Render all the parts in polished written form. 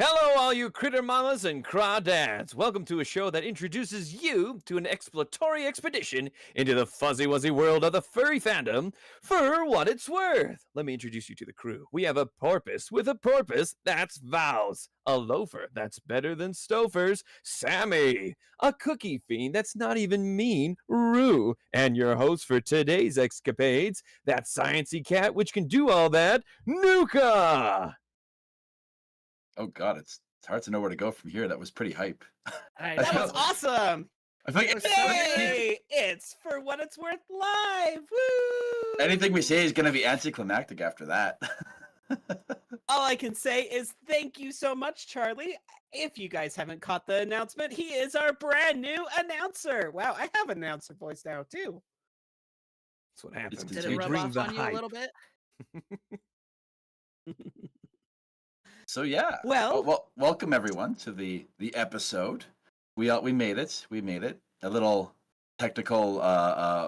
Hello, all you critter mamas and crawdads. Welcome to a show that introduces you to an exploratory expedition into the fuzzy-wuzzy world of the furry fandom for what it's worth. Let me introduce you to the crew. We have a porpoise with a porpoise, that's Vaos. A loafer that's better than Stofers, Sammy. A cookie fiend that's not even mean, Rue. And your host for today's escapades, that sciencey cat which can do all that, Nuka. Oh God, it's hard to know where to go from here. That was pretty hype. That was awesome. I feel like Yay! It's for what it's worth live. Woo! anything we say is going to be anticlimactic after that. All I can say is thank you so much, Charlie. If you guys haven't caught the announcement, he is our brand new announcer. Wow, I have an announcer voice now too. That's what happens. Did Did it rub off on you a little bit? So yeah. Well, welcome everyone to the episode. We made it. We made it. A little technical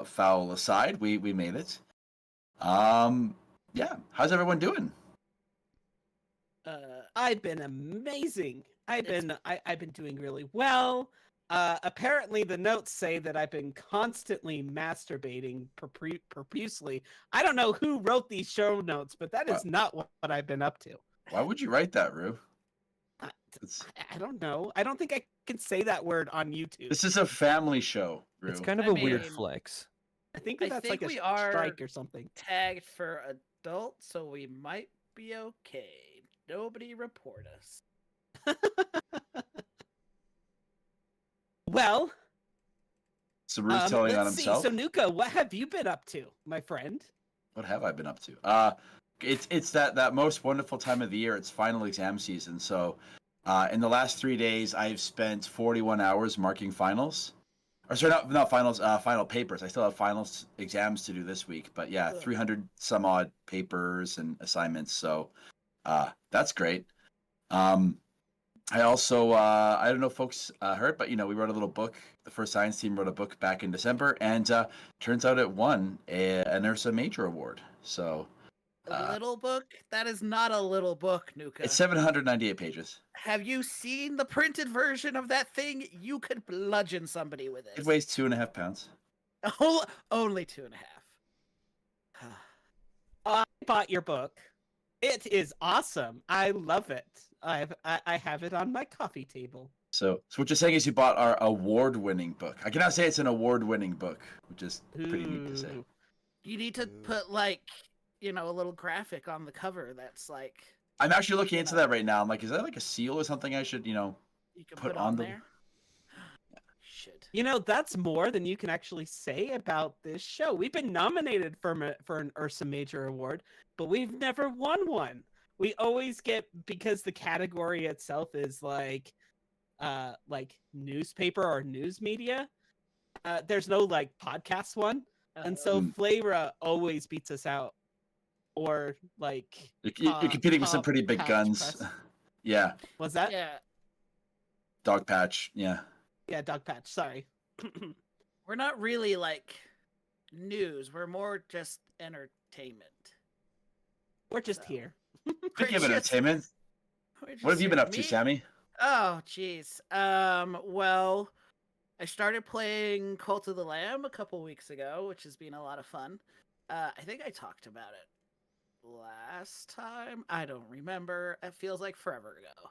foul aside, we made it. Yeah. How's everyone doing? I've been amazing. I've been doing really well. Apparently the notes say that I've been constantly masturbating profusely. I don't know who wrote these show notes, but that is not what I've been up to. Why would you write that, Rue? I don't know. I don't think I can say that word on YouTube. This is a family show, Rue. It's kind of a weird flex. I think that's like a we are strike or something. Tagged for adults, so we might be okay. Nobody report us. Well, So Rue's telling on let's see. himself. So Nuka, what have you been up to, my friend? What have I been up to? It's that most wonderful time of the year. It's final exam season. So, in the last 3 days, I've spent 41 hours marking finals. Or sorry, not finals. Final papers. I still have finals exams to do this week. But yeah, 300 some odd papers and assignments. So, that's great. I also I don't know if folks heard, but we wrote a little book. The first science team wrote a book back in December, and turns out it won an Ursa Major Award. So. A little book? That is not a little book, Nuka. It's 798 pages. Have you seen the printed version of that thing? You could bludgeon somebody with it. It weighs 2.5 pounds. Only 2.5. I bought your book. It is awesome. I love it. I have it on my coffee table. So what you're saying is you bought our award-winning book. I cannot say it's an award-winning book, which is pretty neat to say. Ooh. You need to put a little graphic on the cover that's like. I'm actually looking into that right now. I'm like, is that like a seal or something I should, You can put put on on the. there. That's more than you can actually say about this show. We've been nominated for an Ursa Major Award, but we've never won one. We always get, because the category itself is like newspaper or news media. There's no like podcast one, and so Flavra always beats us out. Or like You're competing with some pretty big guns. Press. Yeah. Was that? Yeah. Dog Patch. Yeah. Yeah, Dog Patch. Sorry. We're not really like news. We're more just entertainment. We're just here. Speaking of entertainment, what have you been up to, Sammy? Oh, jeez. Well, I started playing Cult of the Lamb a couple weeks ago, which has been a lot of fun. I think I talked about it last time. I don't remember. It feels like forever ago.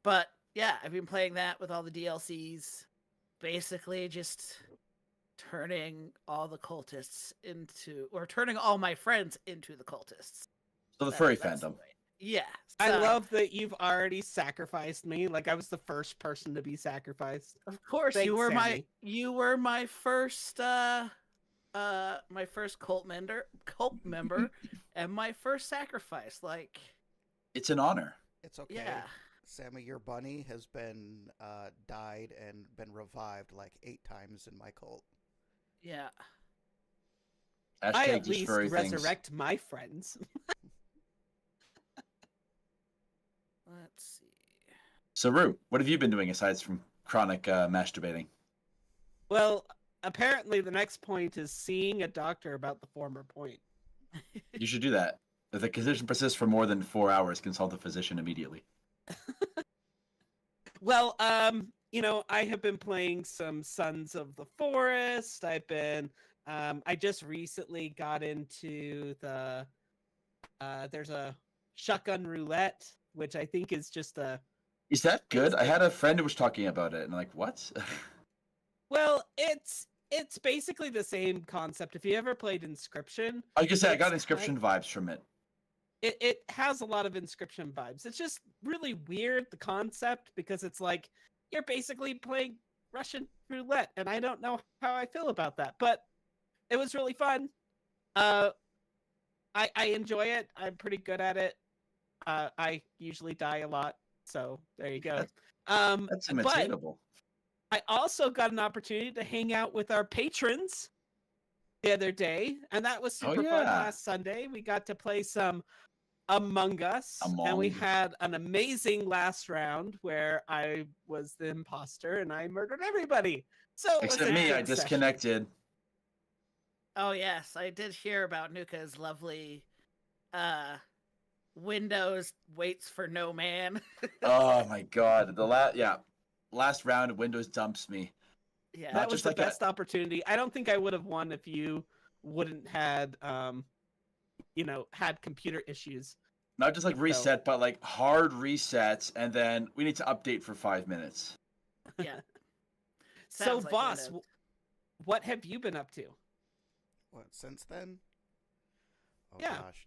But yeah, I've been playing that with all the DLCs. Basically just turning all the cultists turning all my friends into the cultists. So the furry That's the fandom. way. Yeah. I so- love that you've already sacrificed me. Like I was the first person to be sacrificed. Of course, Thanks, you were Sammy. my first my first cult member and my first sacrifice. Like, It's an honor. It's okay. yeah. Sammy, your bunny has been died and been revived like 8 times in my cult. Yeah. I Hashtag at just least furry things. resurrect my friends. Let's see. So Rue, what have you been doing aside from chronic masturbating? Well, apparently the next point is seeing a doctor about the former point. You should do that. If the condition persists for more than 4 hours, consult a physician immediately. Well, I have been playing some Sons of the Forest. I just recently got into there's a shotgun roulette, which I think is just Is that good? I had a friend who was talking about it, and I'm like, what? well, it's basically the same concept. If you ever played Inscription, I was gonna say I got it's Inscription vibes from it. it has a lot of Inscription vibes. It's just really weird, the concept, because it's like you're basically playing Russian roulette, and I don't know how I feel about that, but it was really fun. I enjoy it. I'm pretty good at it. I usually die a lot, so there you go. That's But imitatable. I also got an opportunity to hang out with our patrons the other day, and that was super fun. yeah. Last Sunday, we got to play some Among Us, and we had an amazing last round where I was the imposter and I murdered everybody. So it was Except a me, good I session. disconnected. Oh yes, I did hear about Nuka's lovely Windows waits for no man. Oh my god. Last round Windows dumps me. Yeah. That Not was just the like best opportunity. I don't think I would have won if you wouldn't had had computer issues. Not just like reset, but like hard resets, and then we need to update for 5 minutes. Yeah. So Sounds like Voss, Windows. what have you been up to? What, since then? Oh Yeah. gosh.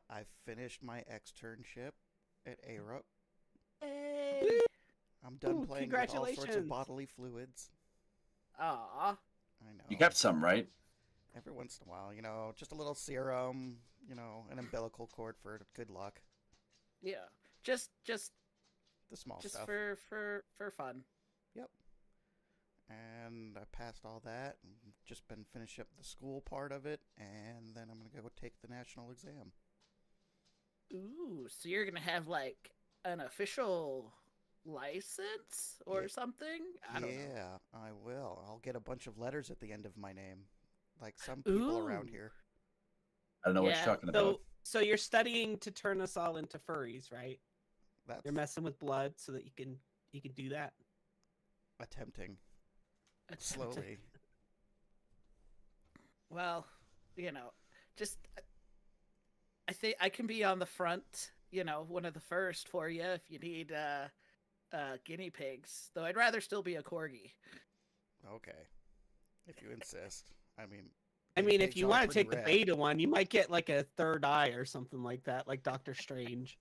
I finished my externship at ARUP. Hey. I'm done Ooh, playing with all sorts congratulations. of bodily fluids. Aw. I know. You kept some, right? Every once in a while, just a little serum, an umbilical cord for good luck. Yeah. Just The small just stuff. for fun. Yep. And I passed all that. And just been finishing up the school part of it, and then I'm gonna go take the national exam. Ooh, so you're gonna have like an official license or Yeah. something? I don't know. Yeah, I will. I'll get a bunch of letters at the end of my name, like some people around Ooh. here. I don't know what Yeah, you're talking about. So you're studying to turn us all into furries, right? That's You're messing with blood so that you can do that. attempting Attempting. slowly. Well, just I think I can be on the front, one of the first for you if you need guinea pigs. Though I'd rather still be a corgi. Okay, if you insist. I mean, If you want to take the beta one, you might get like a third eye or something like that, like Doctor Strange.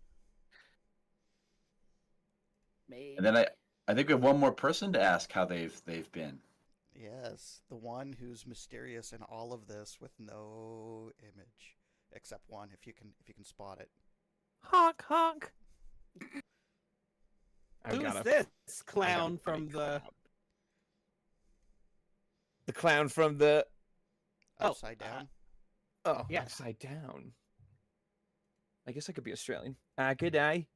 Maybe. And then I think we have one more person to ask how they've been. Yes, the one who's mysterious in all of this with no image, except one, if you can spot it. Honk, honk. Who's this clown from the? The clown from the Upside down. Yeah. upside down. I guess I could be Australian. Good day.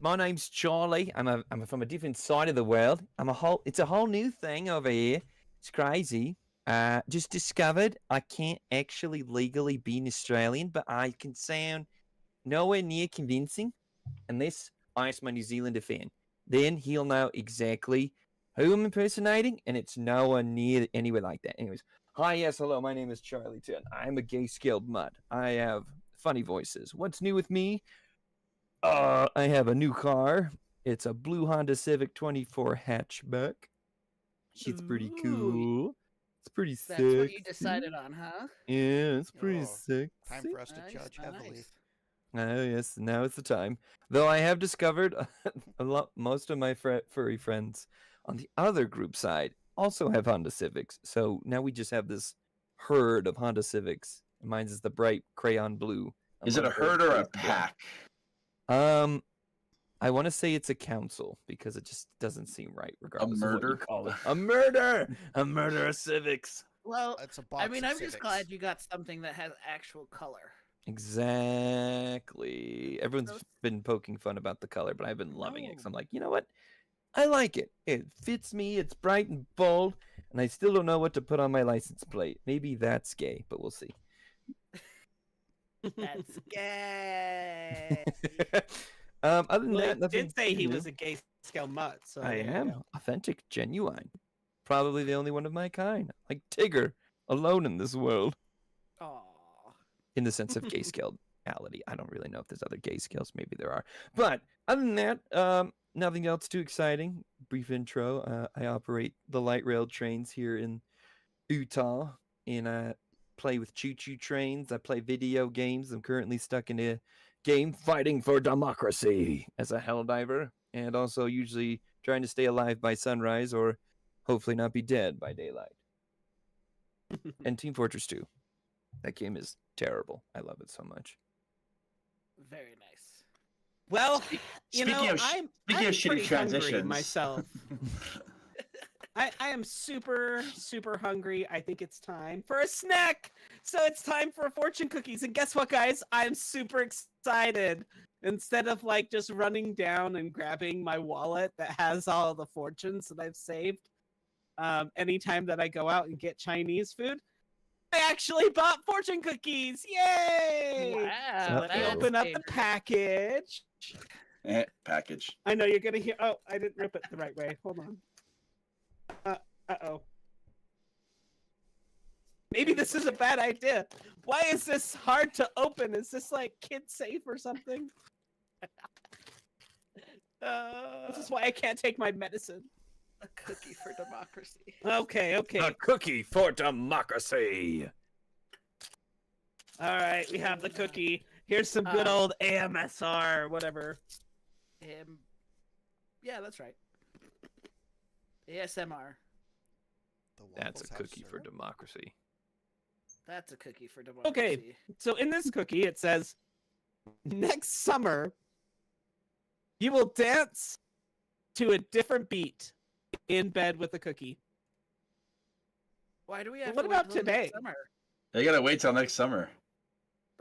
My name's Charlie. I'm from a different side of the world. It's a whole new thing over here. It's crazy. Just discovered I can't actually legally be an Australian, but I can sound nowhere near convincing unless I ask my New Zealander fan. Then he'll know exactly who I'm impersonating, and it's nowhere near anywhere like that. Anyways, hi, yes, hello, my name is Charlie Tin. I'm a gay-scaled Mutt. I have funny voices. What's new with me? I have a new car. It's a blue Honda Civic 24 hatchback. It's pretty cool. It's pretty sick. That's what you decided on, huh? Yeah, it's pretty Oh, sick. Time for us to Nice, judge heavily. nice. Oh yes, now it's the time. Though I have discovered most of my furry friends on the other group side also have Honda Civics. So now we just have this herd of Honda Civics. Mine's is the bright crayon blue. Is it a herd or a pack? I want to say it's a council because it just doesn't seem right. Regardless of what you murder? call it, a murder, a murder of civics. Well, It's a box I'm of just Civics. glad you got something that has actual color. Exactly. Everyone's Those- been poking fun about the color, but I've been loving it. 'Cause I'm No. like, you know what? I like it. It fits me. It's bright and bold, and I still don't know what to put on my license plate. Maybe that's gay, but we'll see. That's gay. Other than Well, that, he nothing did say he new. was a gay scale Mutt. So I there you am go. authentic, genuine. Probably the only one of my kind. Like Tigger, alone in this world. Aw. In the sense of gay scalability. I don't really know if there's other gay scales. Maybe there are. But other than that, nothing else too exciting. Brief intro. I operate the light rail trains here in Utah, and I play with choo-choo trains. I play video games. I'm currently stuck in a game fighting for democracy as a helldiver, and also usually trying to stay alive by sunrise or hopefully not be dead by daylight. And Team Fortress 2. That game is terrible. I love it so much. Very nice. Well, you Speaking know, of I'm shitty pretty hungry transitions myself. I am super, super hungry. I think it's time for a snack. So it's time for fortune cookies. And guess what, guys? I'm super excited. Instead of like just running down and grabbing my wallet that has all the fortunes that I've saved, anytime that I go out and get Chinese food, I actually bought fortune cookies. Yay! So Wow. let me that's open up the favorite. package. Package. I know you're gonna hear. Oh, I didn't rip it the right way. Hold on. Uh-oh. Maybe this is a bad idea. Why is this hard to open? Is this like kid safe or something? This is why I can't take my medicine. A cookie for democracy. Okay. A cookie for democracy. All right, we have the cookie. Here's some good old AMSR, whatever. Yeah, that's right. ASMR. The That's a waffles have cookie for syrup? democracy. That's a cookie for democracy. Okay. So in this cookie, it says, next summer, you will dance to a different beat in bed with a cookie. Why do we have What to wait about till next today? Summer? You gotta wait till next summer.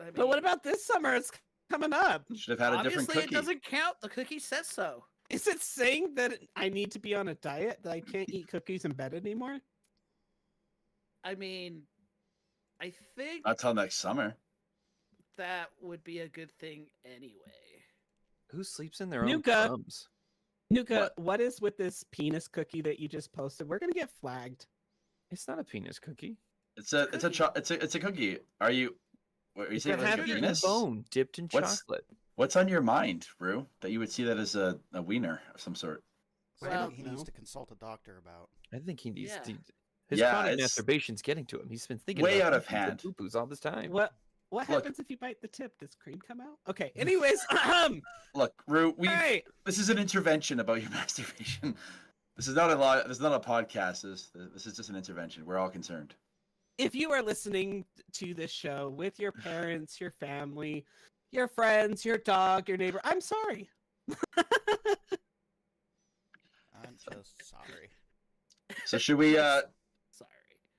I But what mean, about this summer? It's coming up. Should have had a different obviously cookie. it doesn't count. The cookie says so. Is it saying that I need to be on a diet, that I can't eat cookies in bed anymore? I mean, I think Not till next summer. that would be a good thing anyway. Who sleeps in their own Nuka. crumbs? Nuka, what is with this penis cookie that you just posted? We're gonna get flagged. It's not a penis cookie. It's a cookie. Are you? What are you It's saying? got Like half a your penis? Bone dipped in What's- chocolate. What's on your mind, Rue? That you would see that as a wiener of some sort? Something Well, he no. needs to consult a doctor about. I think he needs Yeah. to. His Yeah, chronic it's masturbation's getting to him. He's been thinking way about out of pee-pees and hand. poo-poos all this time. What Look. happens if you bite the tip? Does cream come out? Okay. Anyways, Look, Rue. hey, This is an intervention about your masturbation. This is not a lot. This is not a podcast. This is just an intervention. We're all concerned. if you are listening to this show with your parents, your family, your friends, your dog, your neighbor, I'm sorry. I'm just sorry. So should we Sorry.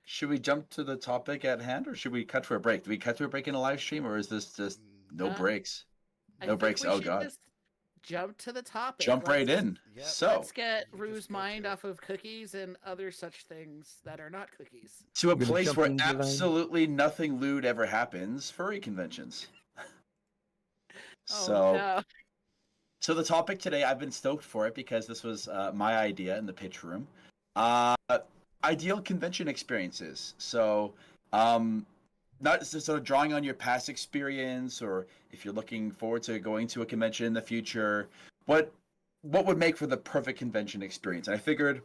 should we jump to the topic at hand, or should we cut for a break? Do we cut to a break in a live stream, or is this just no Uh, breaks? I No think breaks. we Oh should god. just jump to the topic. Jump right Let's- in. Yep. So Let's get You Rue's just go mind to it. off of cookies and other such things that are not cookies. to a We're gonna place jump where into line. absolutely nothing lewd ever happens, furry conventions. Oh, So no. So the topic today, I've been stoked for it because this was my idea in the pitch room. Ideal convention experiences. So not just sort of drawing on your past experience, or if you're looking forward to going to a convention in the future, what would make for the perfect convention experience? And I figured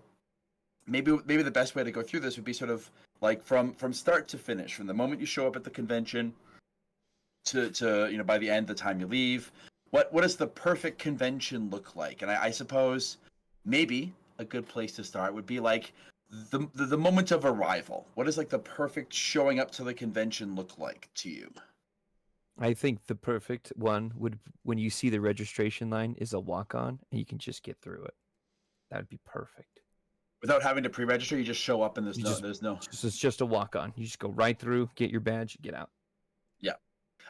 maybe the best way to go through this would be sort of like from start to finish, from the moment you show up at the convention to by the end, the time you leave. What does the perfect convention look like? And I suppose maybe a good place to start would be like the moment of arrival. What does like the perfect showing up to the convention look like to you? I think the perfect one would, when you see the registration line, is a walk-on, and you can just get through it. That would be perfect. Without having to pre-register, you just show up and You there's no. It's just a walk-on. You just go right through, get your badge, get out.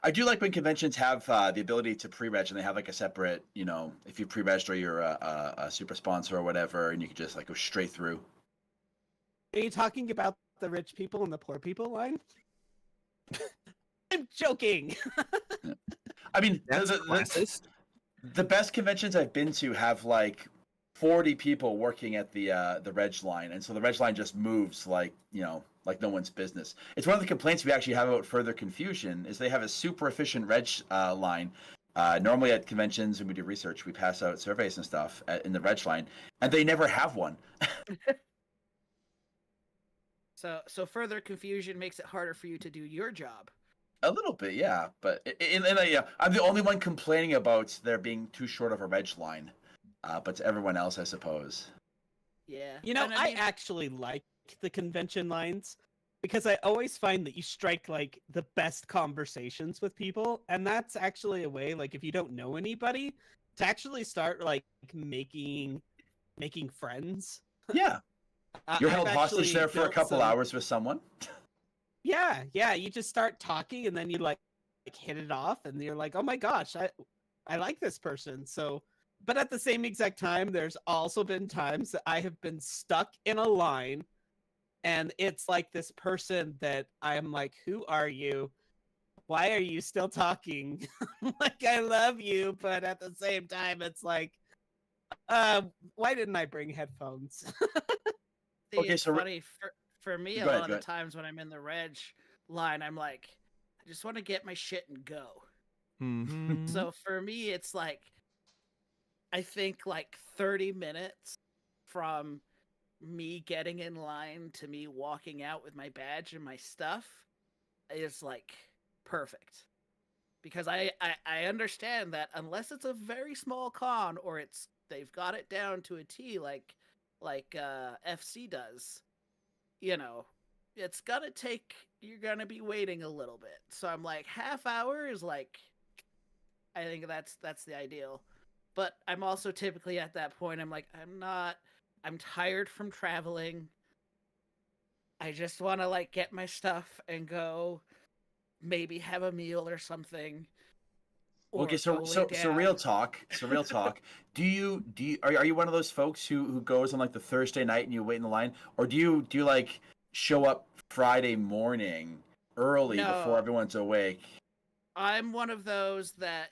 I do like when conventions have the ability to pre-reg, and they have like a separate, if you pre-register, you're a super sponsor or whatever, and you can just like go straight through. Are you talking about the rich people and the poor people line? I'm joking. I mean, That's classist. the best conventions I've been to have like 40 people working at the reg line, and so the reg line just moves like like no one's business. It's one of the complaints we actually have about Further Confusion is they have a super efficient reg line. Normally at conventions when we do research, we pass out surveys and stuff in the reg line, and they never have one. So Further Confusion makes it harder for you to do your job. A little bit, yeah. But I'm the only one complaining about there being too short of a reg line. But to everyone else, I suppose. Yeah. You know, And I mean, actually like the convention lines because I always find that you strike like the best conversations with people, and that's actually a way, like, if you don't know anybody, to actually start like making friends. Yeah. You're I've held hostage actually there for a built couple some- hours with someone. Yeah, you just start talking, and then you like hit it off, and you're like, oh my gosh, I like this person. So, but at the same exact time, there's also been times that I have been stuck in a line, and it's like this person that I'm like, who are you? Why are you still talking? Like, I love you, but at the same time, it's like, why didn't I bring headphones? see, Okay, it's so funny for me. Go A ahead, lot go of the times when I'm in the reg line, I'm like, I just want to get my shit and go. Mm-hmm. So for me, it's like, I think like 30 minutes from me getting in line to me walking out with my badge and my stuff is like perfect. Because I understand that unless it's a very small con or they've got it down to a T like FC does, it's gonna take, you're gonna be waiting a little bit. So I'm like, half hour is like, I think that's the ideal. But I'm also typically at that point, I'm like, I'm tired from traveling. I just want to like get my stuff and go, maybe have a meal or something. Or Okay, so go lay so down. real talk. So real talk. Are you one of those folks who goes on like the Thursday night and you wait in the line, or do you like show up Friday morning early before No. everyone's awake? I'm one of those that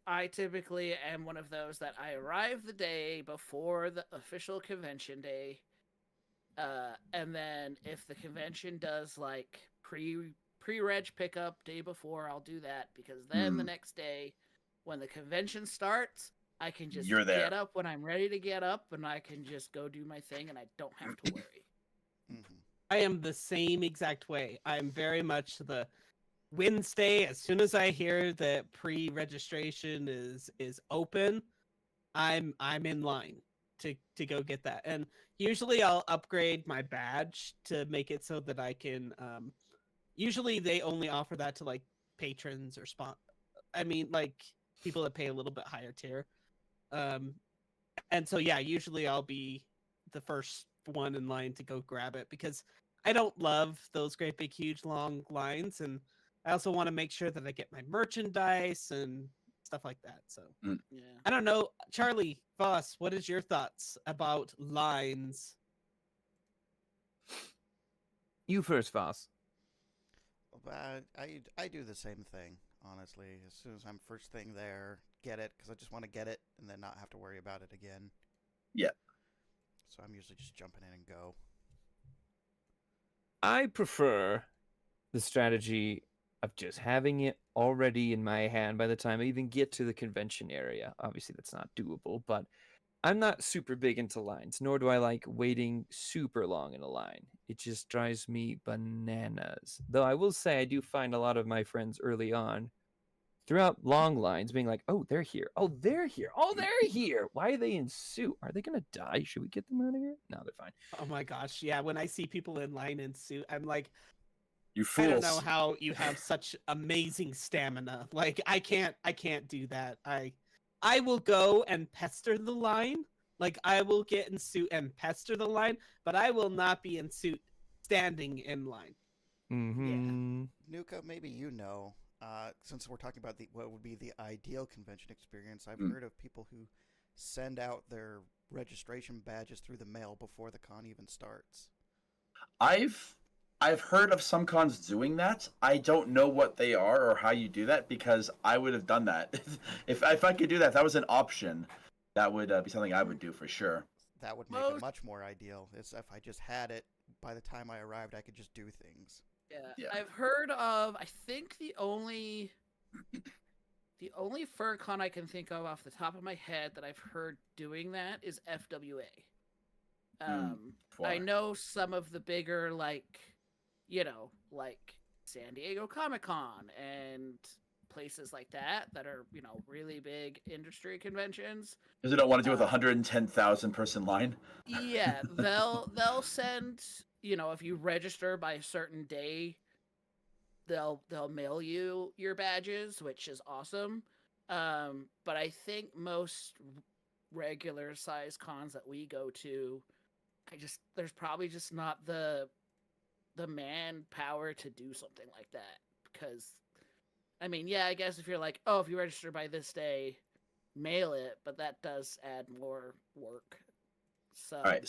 I typically am one of those that I arrive the day before the official convention day. And then if the convention does like pre-reg pickup day before, I'll do that, because then the next day when the convention starts, I can just You're there. get up when I'm ready to get up, and I can just go do my thing, and I don't have to worry. Mm-hmm. I am the same exact way. I'm very much the Wednesday. As soon as I hear that pre-registration is open, I'm in line to go get that. And usually I'll upgrade my badge to make it so that I can. Usually they only offer that to like patrons or like people that pay a little bit higher tier. And so yeah, usually I'll be the first one in line to go grab it, because I don't love those great big huge long lines, and I also want to make sure that I get my merchandise and stuff like that. So Yeah. I don't know, Charlie, Vaos, what is your thoughts about lines? You first, Vaos. But I do the same thing, honestly. As soon as I'm first thing there, get it, because I just want to get it and then not have to worry about it again. Yeah. So I'm usually just jumping in and go. I prefer the strategy of just having it already in my hand by the time I even get to the convention area. Obviously, that's not doable, but I'm not super big into lines, nor do I like waiting super long in a line. It just drives me bananas. Though I will say I do find a lot of my friends early on throughout long lines being like, oh, they're here. Oh, they're here. Oh, they're here. Why are they in suit? Are they going to die? Should we get them out of here? No, they're fine. Oh my gosh, yeah, when I see people in line in suit, I'm like, You I don't fools. know how you have such amazing stamina. Like, I can't do that. I will go and pester the line. Like, I will get in suit and pester the line, but I will not be in suit standing in line. Mm-hmm. Nuka, maybe since we're talking about what would be the ideal convention experience, I've Mm. heard of people who send out their registration badges through the mail before the con even starts. I've heard of some cons doing that. I don't know what they are or how you do that, because I would have done that if I could do that. If that was an option. That would be something I would do for sure. That would make it Most- much more ideal. Is if I just had it, by the time I arrived, I could just do things. Yeah. I've heard of. I think the only FurCon I can think of off the top of my head that I've heard doing that is FWA. I know some of the bigger, like, like San Diego Comic-Con and places like that are, really big industry conventions. Because they don't want to deal with a 110,000 person line. Yeah, they'll send, if you register by a certain day, they'll mail you your badges, which is awesome. But I think most regular size cons that we go to, there's probably just not the manpower to do something like that. Because, I mean, yeah, I guess if you're like, oh, if you register by this day, mail it, but that does add more work. So, All right.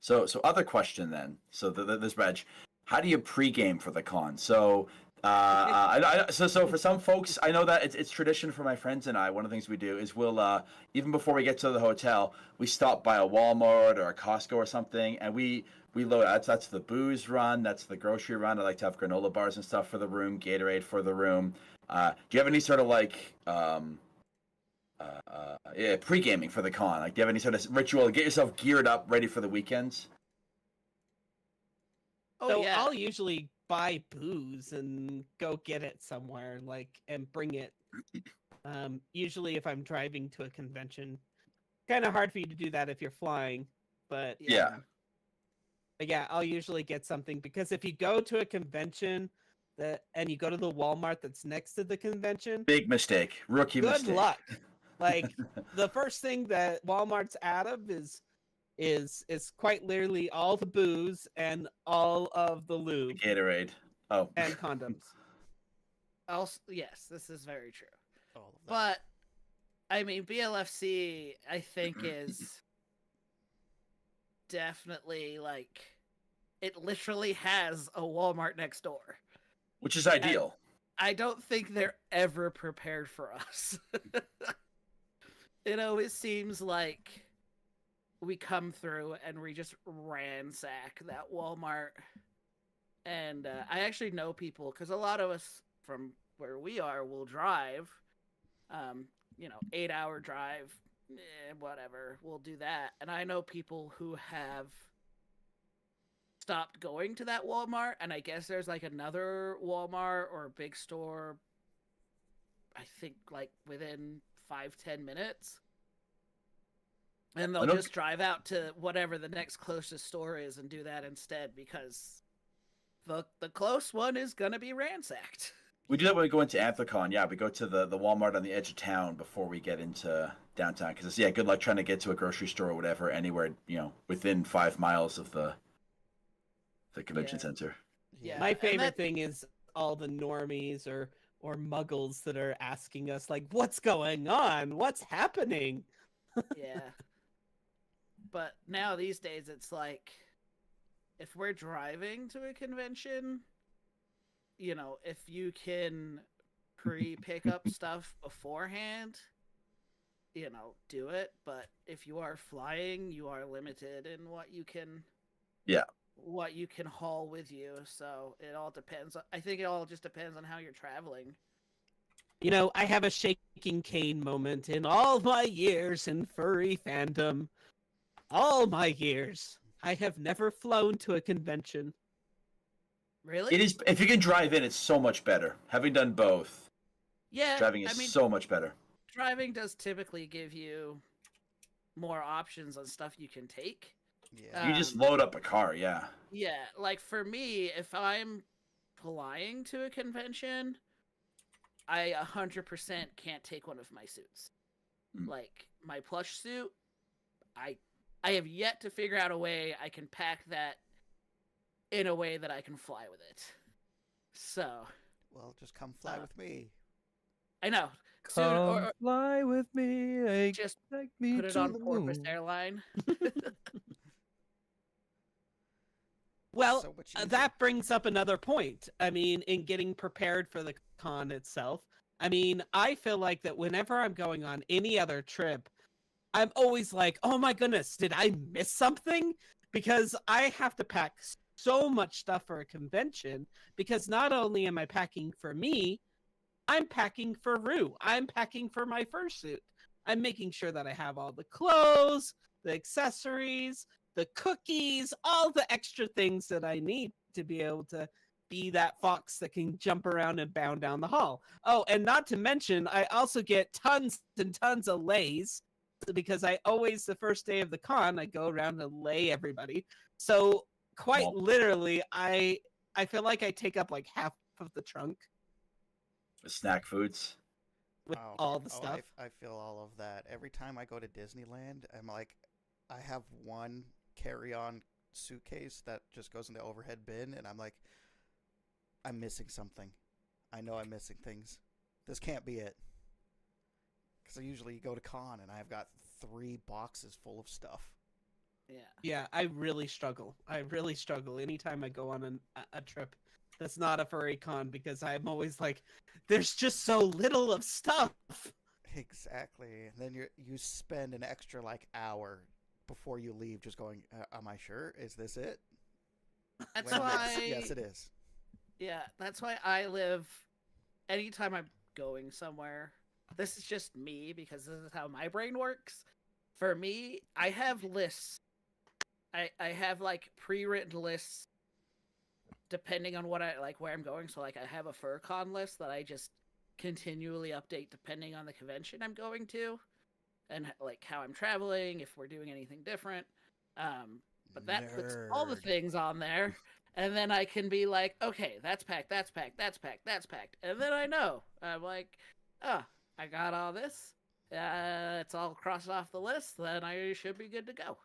So other question then. So this badge, how do you pregame for the con? So so for some folks, I know that it's tradition for my friends and I. One of the things we do is we'll even before we get to the hotel, we stop by a Walmart or a Costco or something, and we load. That's the booze run. That's the grocery run. I like to have granola bars and stuff for the room, Gatorade for the room. Do you have any sort of like pre-gaming for the con? Like, do you have any sort of ritual to get yourself geared up, ready for the weekends? So I'll usually buy booze and go get it somewhere, and bring it. Usually, if I'm driving to a convention, kind of hard for you to do that if you're flying. But Yeah. But yeah, I'll usually get something, because if you go to a convention and you go to the Walmart that's next to the convention, Big mistake, rookie good mistake. luck. Like, the first thing that Walmart's out of is quite literally all the booze and all of the lube Gatorade. Oh. and condoms. Also, yes, this is very true. All of that. But I mean, BLFC, I think, is definitely like, it literally has a Walmart next door. Which is ideal. I don't think they're ever prepared for us. It always seems like we come through and we just ransack that Walmart. And I actually know people, because a lot of us from where we are will drive, 8-hour drive, whatever, we'll do that. And I know people who have stopped going to that Walmart, and I guess there's like another Walmart or a big store, I think, like within 5-10 minutes. And they'll just drive out to whatever the next closest store is and do that instead, because the close one is going to be ransacked. We do that when we go into Anthallo. Yeah, we go to the Walmart on the edge of town before we get into downtown. Because good luck trying to get to a grocery store or whatever anywhere, within 5 miles of the convention center. Yeah. My favorite thing is all the normies or muggles that are asking us, like, what's going on? What's happening? Yeah. But now these days it's like, if we're driving to a convention, if you can pre-pick up stuff beforehand, do it. But if you are flying, you are limited in what you can haul with you. So it all depends. I think it all just depends on how you're traveling. I have a shaking cane moment in all my years in furry fandom. All my years, I have never flown to a convention. Really? It is. If you can drive in, it's so much better. Having done both, Yeah. driving is so much better. Driving does typically give you more options on stuff you can take. Yeah. You just load up a car, yeah. Yeah, like for me, if I'm flying to a convention, I 100% can't take one of my suits. Like my plush suit, I have yet to figure out a way I can pack that in a way that I can fly with it. So, Well, just come fly with me. I know. Come fly with me. Just take me put it to on the Porpoise moon. Airline. Well, So what you that brings up another point. I mean, in getting prepared for the con itself, I mean, I feel like that whenever I'm going on any other trip, I'm always like, oh my goodness, did I miss something? Because I have to pack so much stuff for a convention, because not only am I packing for me, I'm packing for Rue. I'm packing for my fursuit. I'm making sure that I have all the clothes, the accessories, the cookies, all the extra things that I need to be able to be that fox that can jump around and bound down the hall. Oh, and not to mention, I also get tons and tons of lays, because I always, the first day of the con, I go around and lay everybody. So quite Well- literally, I feel like I take up like half of the trunk Snack foods. with all the stuff. I feel all of that. Every time I go to Disneyland, I'm like, I have one carry-on suitcase that just goes in the overhead bin, and I'm like, I'm missing something. I know I'm missing things. This can't be it. Because I usually go to con, and I've got 3 boxes full of stuff. Yeah. Yeah, I really struggle. I really struggle anytime I go on a trip that's not a furry con, because I'm always like, there's just so little of stuff. Exactly. And then you spend an extra like hour before you leave just going, am I sure? Is this it? That's When why. yes, it is. Yeah, that's why I live. Anytime I'm going somewhere, this is just me because this is how my brain works. For me, I have lists. I have like pre-written lists depending on what I like, where I'm going. So like I have a FurCon list that I just continually update depending on the convention I'm going to, and like how I'm traveling, if we're doing anything different. But that puts all the Nerd. things on there, and then I can be like, okay, that's packed, that's packed, that's packed, that's packed, and then I know. I'm like, oh, I got all this. It's all crossed off the list. Then I should be good to go.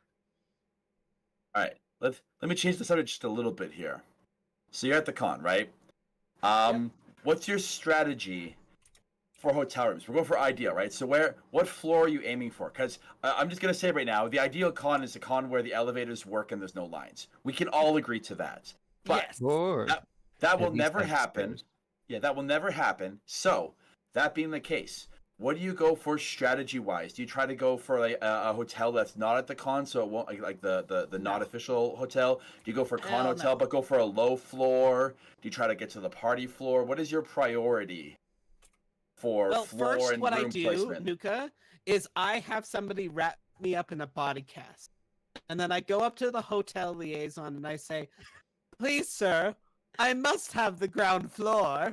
All right, let me change the subject just a little bit here. So you're at the con, right? What's your strategy for hotel rooms? We're going for ideal, right? So what floor are you aiming for? Because I'm just gonna say right now, the ideal con is a con where the elevators work and there's no lines. We can all agree to that. But Yes. Or that will at least never have happen. stairs. Yeah, that will never happen. So that being the case, what do you go for strategy-wise? Do you try to go for a hotel that's not at the con, so it won't like the not official hotel? Do you go for a con Hell hotel no. but go for a low floor? Do you try to get to the party floor? What is your priority for Well, floor first, and what I room do, placement? Nuka, is I have somebody wrap me up in a body cast. And then I go up to the hotel liaison and I say, please, sir, I must have the ground floor.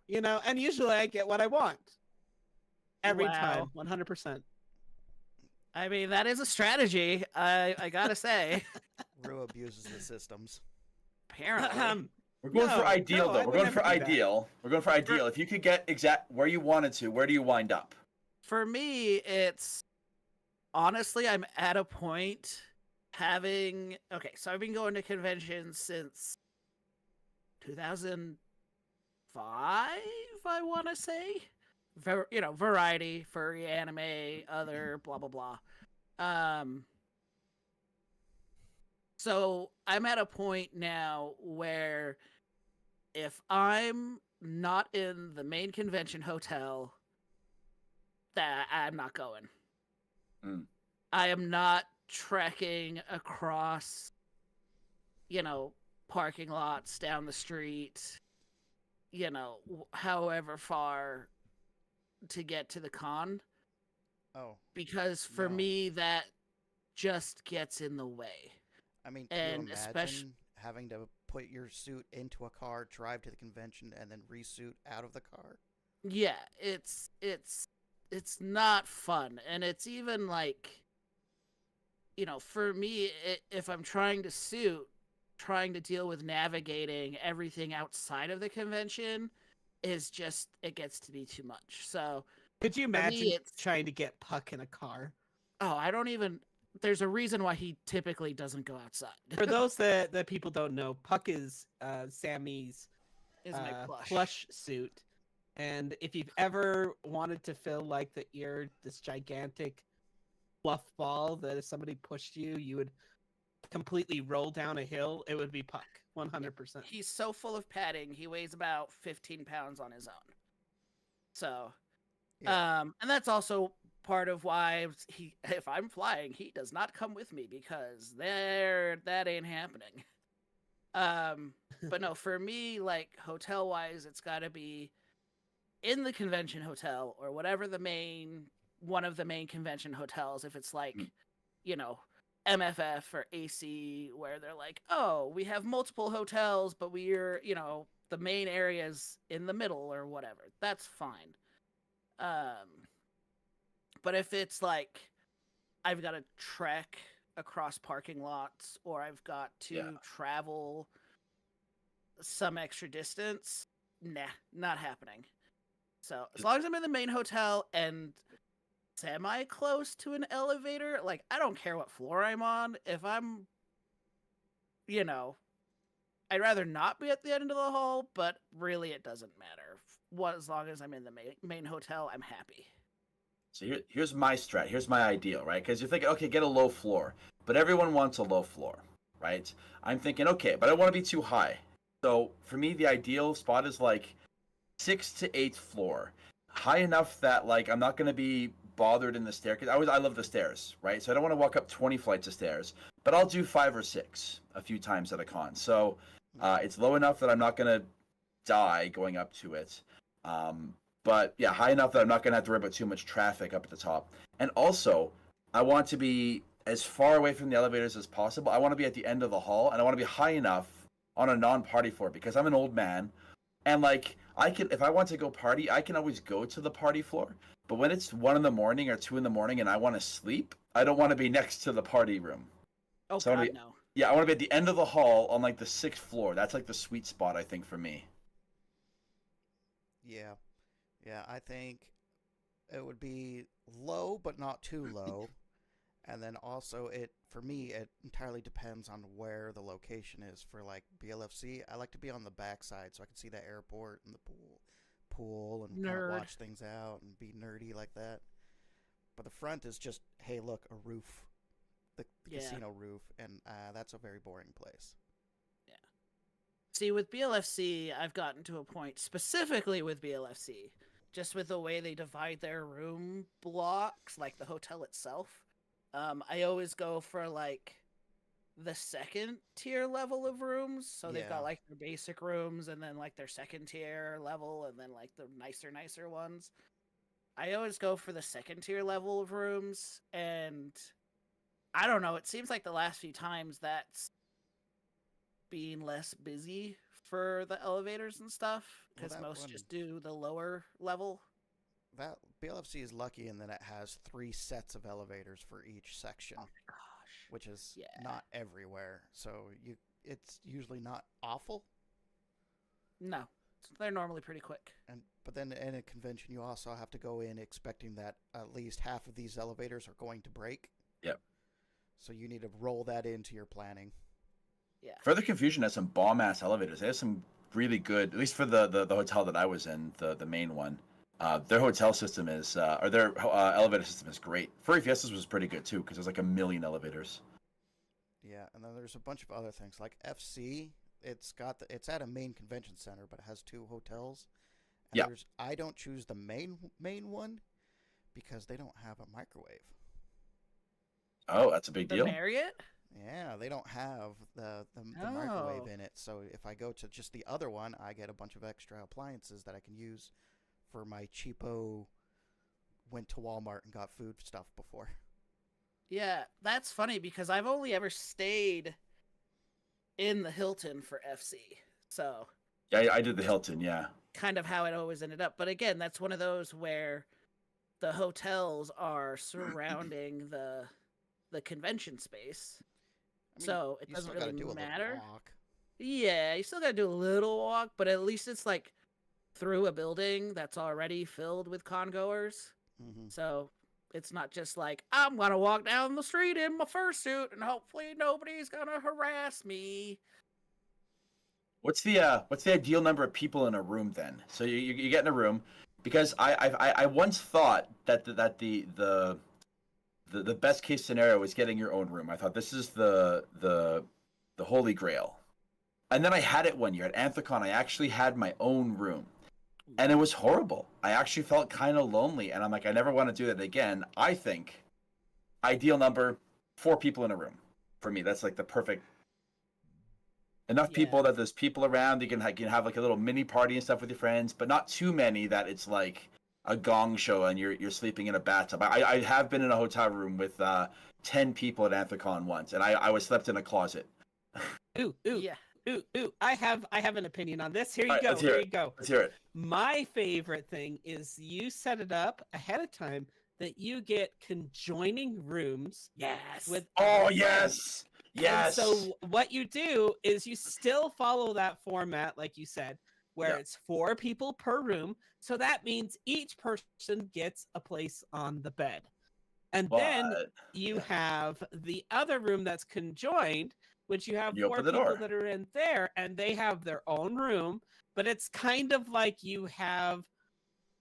And usually I get what I want. Every time, Wow. 100%. I mean, that is a strategy. I gotta say. Rue abuses the systems. Apparently. We're going for No, ideal no, though. I We're would going never for do that. ideal. We're going for ideal. If you could get exact where you wanted to, where do you wind up? For me, it's honestly, I'm at a point having. Okay, so I've been going to conventions since 2005, I want to say. Variety, furry, anime, other, blah blah blah. So I'm at a point now where if I'm not in the main convention hotel, that I'm not going. Mm. I am not trekking across, parking lots down the street, however far to get to the con. Oh, Because for No. me, that just gets in the way. I mean, can you And imagine especially- having to put your suit into a car, drive to the convention, and then resuit out of the car? Yeah, it's not fun, and it's even like, for me, if I'm trying to suit, trying to deal with navigating everything outside of the convention is just, it gets to be too much. So, Could you me, imagine it's- trying to get Puck in a car? oh, I don't even. There's a reason why he typically doesn't go outside. For those that people don't know, Puck is Sammy's Is my plush suit. And if you've ever wanted to feel like that you're this gigantic fluff ball that if somebody pushed you, you would completely roll down a hill, it would be Puck, 100%. He's so full of padding. He weighs about 15 pounds on his own. So, Yeah. and that's also part of why if I'm flying, he does not come with me because that ain't happening. But no, for me, like hotel wise, it's got to be in the convention hotel or whatever one of the main convention hotels. If it's like, you know, MFF or AC, where they're like, oh, we have multiple hotels, but we're, you know, the main area's in the middle or whatever. That's fine. But if it's like I've got to trek across parking lots or I've got to travel some extra distance, nah, not happening. So as long as I'm in the main hotel and semi close to an elevator, like I don't care what floor I'm on. If I'm, you know, I'd rather not be at the end of the hall, but really it doesn't matter. As long as I'm in the main hotel, I'm happy. So here's my strat. Here's my ideal, right? Because you're thinking, okay, get a low floor, but everyone wants a low floor, right? I'm thinking, okay, but I don't want to be too high. So for me, the ideal spot is like 6th to 8th floor, high enough that like I'm not going to be bothered in the staircase. I love the stairs, right? So I don't want to walk up 20 flights of stairs, but I'll do 5 or 6 a few times at a con. So it's low enough that I'm not going to die going up to it. But yeah, high enough that I'm not going to have to worry about too much traffic up at the top. And also, I want to be as far away from the elevators as possible. I want to be at the end of the hall, and I want to be high enough on a non-party floor because I'm an old man. And like, if I want to go party, I can always go to the party floor. But when it's 1 in the morning or 2 in the morning and I want to sleep, I don't want to be next to the party room. Oh, so God, no. Yeah, I want to be at the end of the hall on like the 6th floor. That's like the sweet spot, I think, for me. Yeah. Yeah, I think it would be low, but not too low. And then also, for me, it entirely depends on where the location is. For like BLFC, I like to be on the backside so I can see the airport and the pool and kind of watch things out and be nerdy like that. But the front is just, hey, look, a roof, the casino roof, and that's a very boring place. Yeah. See, with BLFC, I've gotten to a point, specifically with BLFC, just with the way they divide their room blocks, like the hotel itself. I always go for like the 2nd tier level of rooms. So they've got like their basic rooms and then like their 2nd tier level and then like the nicer ones. I always go for the 2nd tier level of rooms, and I don't know, it seems like the last few times that's being less busy for the elevators and stuff because most just do the lower level. That BLFC is lucky in that it has 3 sets of elevators for each section. Oh my gosh. Which is not everywhere. So it's usually not awful. No. They're normally pretty quick. But then in a convention, you also have to go in expecting that at least half of these elevators are going to break. Yep. So you need to roll that into your planning. Yeah. Further Confusion has some bomb-ass elevators. They have some really good, at least for the hotel that I was in, the main one. Their hotel system is, or their elevator system is great. Furry Fiestas was pretty good too, because there's like 1 million elevators. Yeah, and then there's a bunch of other things like FC. It's at a main convention center, but it has 2 hotels. And I don't choose the main one because they don't have a microwave. Oh, that's a big deal. The Marriott? Yeah, they don't have the microwave in it. So if I go to just the other one, I get a bunch of extra appliances that I can use for my cheapo went to Walmart and got food stuff before. Yeah, that's funny because I've only ever stayed in the Hilton for FC. So yeah, I did the Hilton, yeah. Kind of how it always ended up. But again, that's one of those where the hotels are surrounding the convention space. I mean, so it doesn't really matter. Yeah, you still got to do a little walk, but at least it's like through a building that's already filled with congoers. Mm-hmm. So it's not just like, I'm going to walk down the street in my fursuit and hopefully nobody's going to harass me. What's the ideal number of people in a room then? So you get in a room, because I once thought that the best case scenario was getting your own room. I thought this is the holy grail. And then I had it one year at Anthacon. I actually had my own room. and it was horrible. I actually felt kind of lonely, and I'm like, I never want to do that again. I think ideal number 4 people in a room for me. That's like the perfect. Enough people Yeah. that there's people around. You can have like a little mini party and stuff with your friends, but not too many that it's like a gong show and you're sleeping in a bathtub. I have been in a hotel room with 10 people at Anthallo once, and I was slept in a closet. Ooh, ooh, Yeah. ooh. I have an opinion on this. Here you Alright, go. let's hear Here it. you go. Let's hear it. My favorite thing is you set it up ahead of time that you get conjoining rooms Yes. with Oh other friends. yes, yes. And so what you do is you still follow that format, like you said, where Yeah. it's 4 people per room. So that means each person gets a place on the bed. And then But you yeah. have the other room that's conjoined, which you have You 4 open the people door. that are in there, and they have their own room. But it's kind of like you have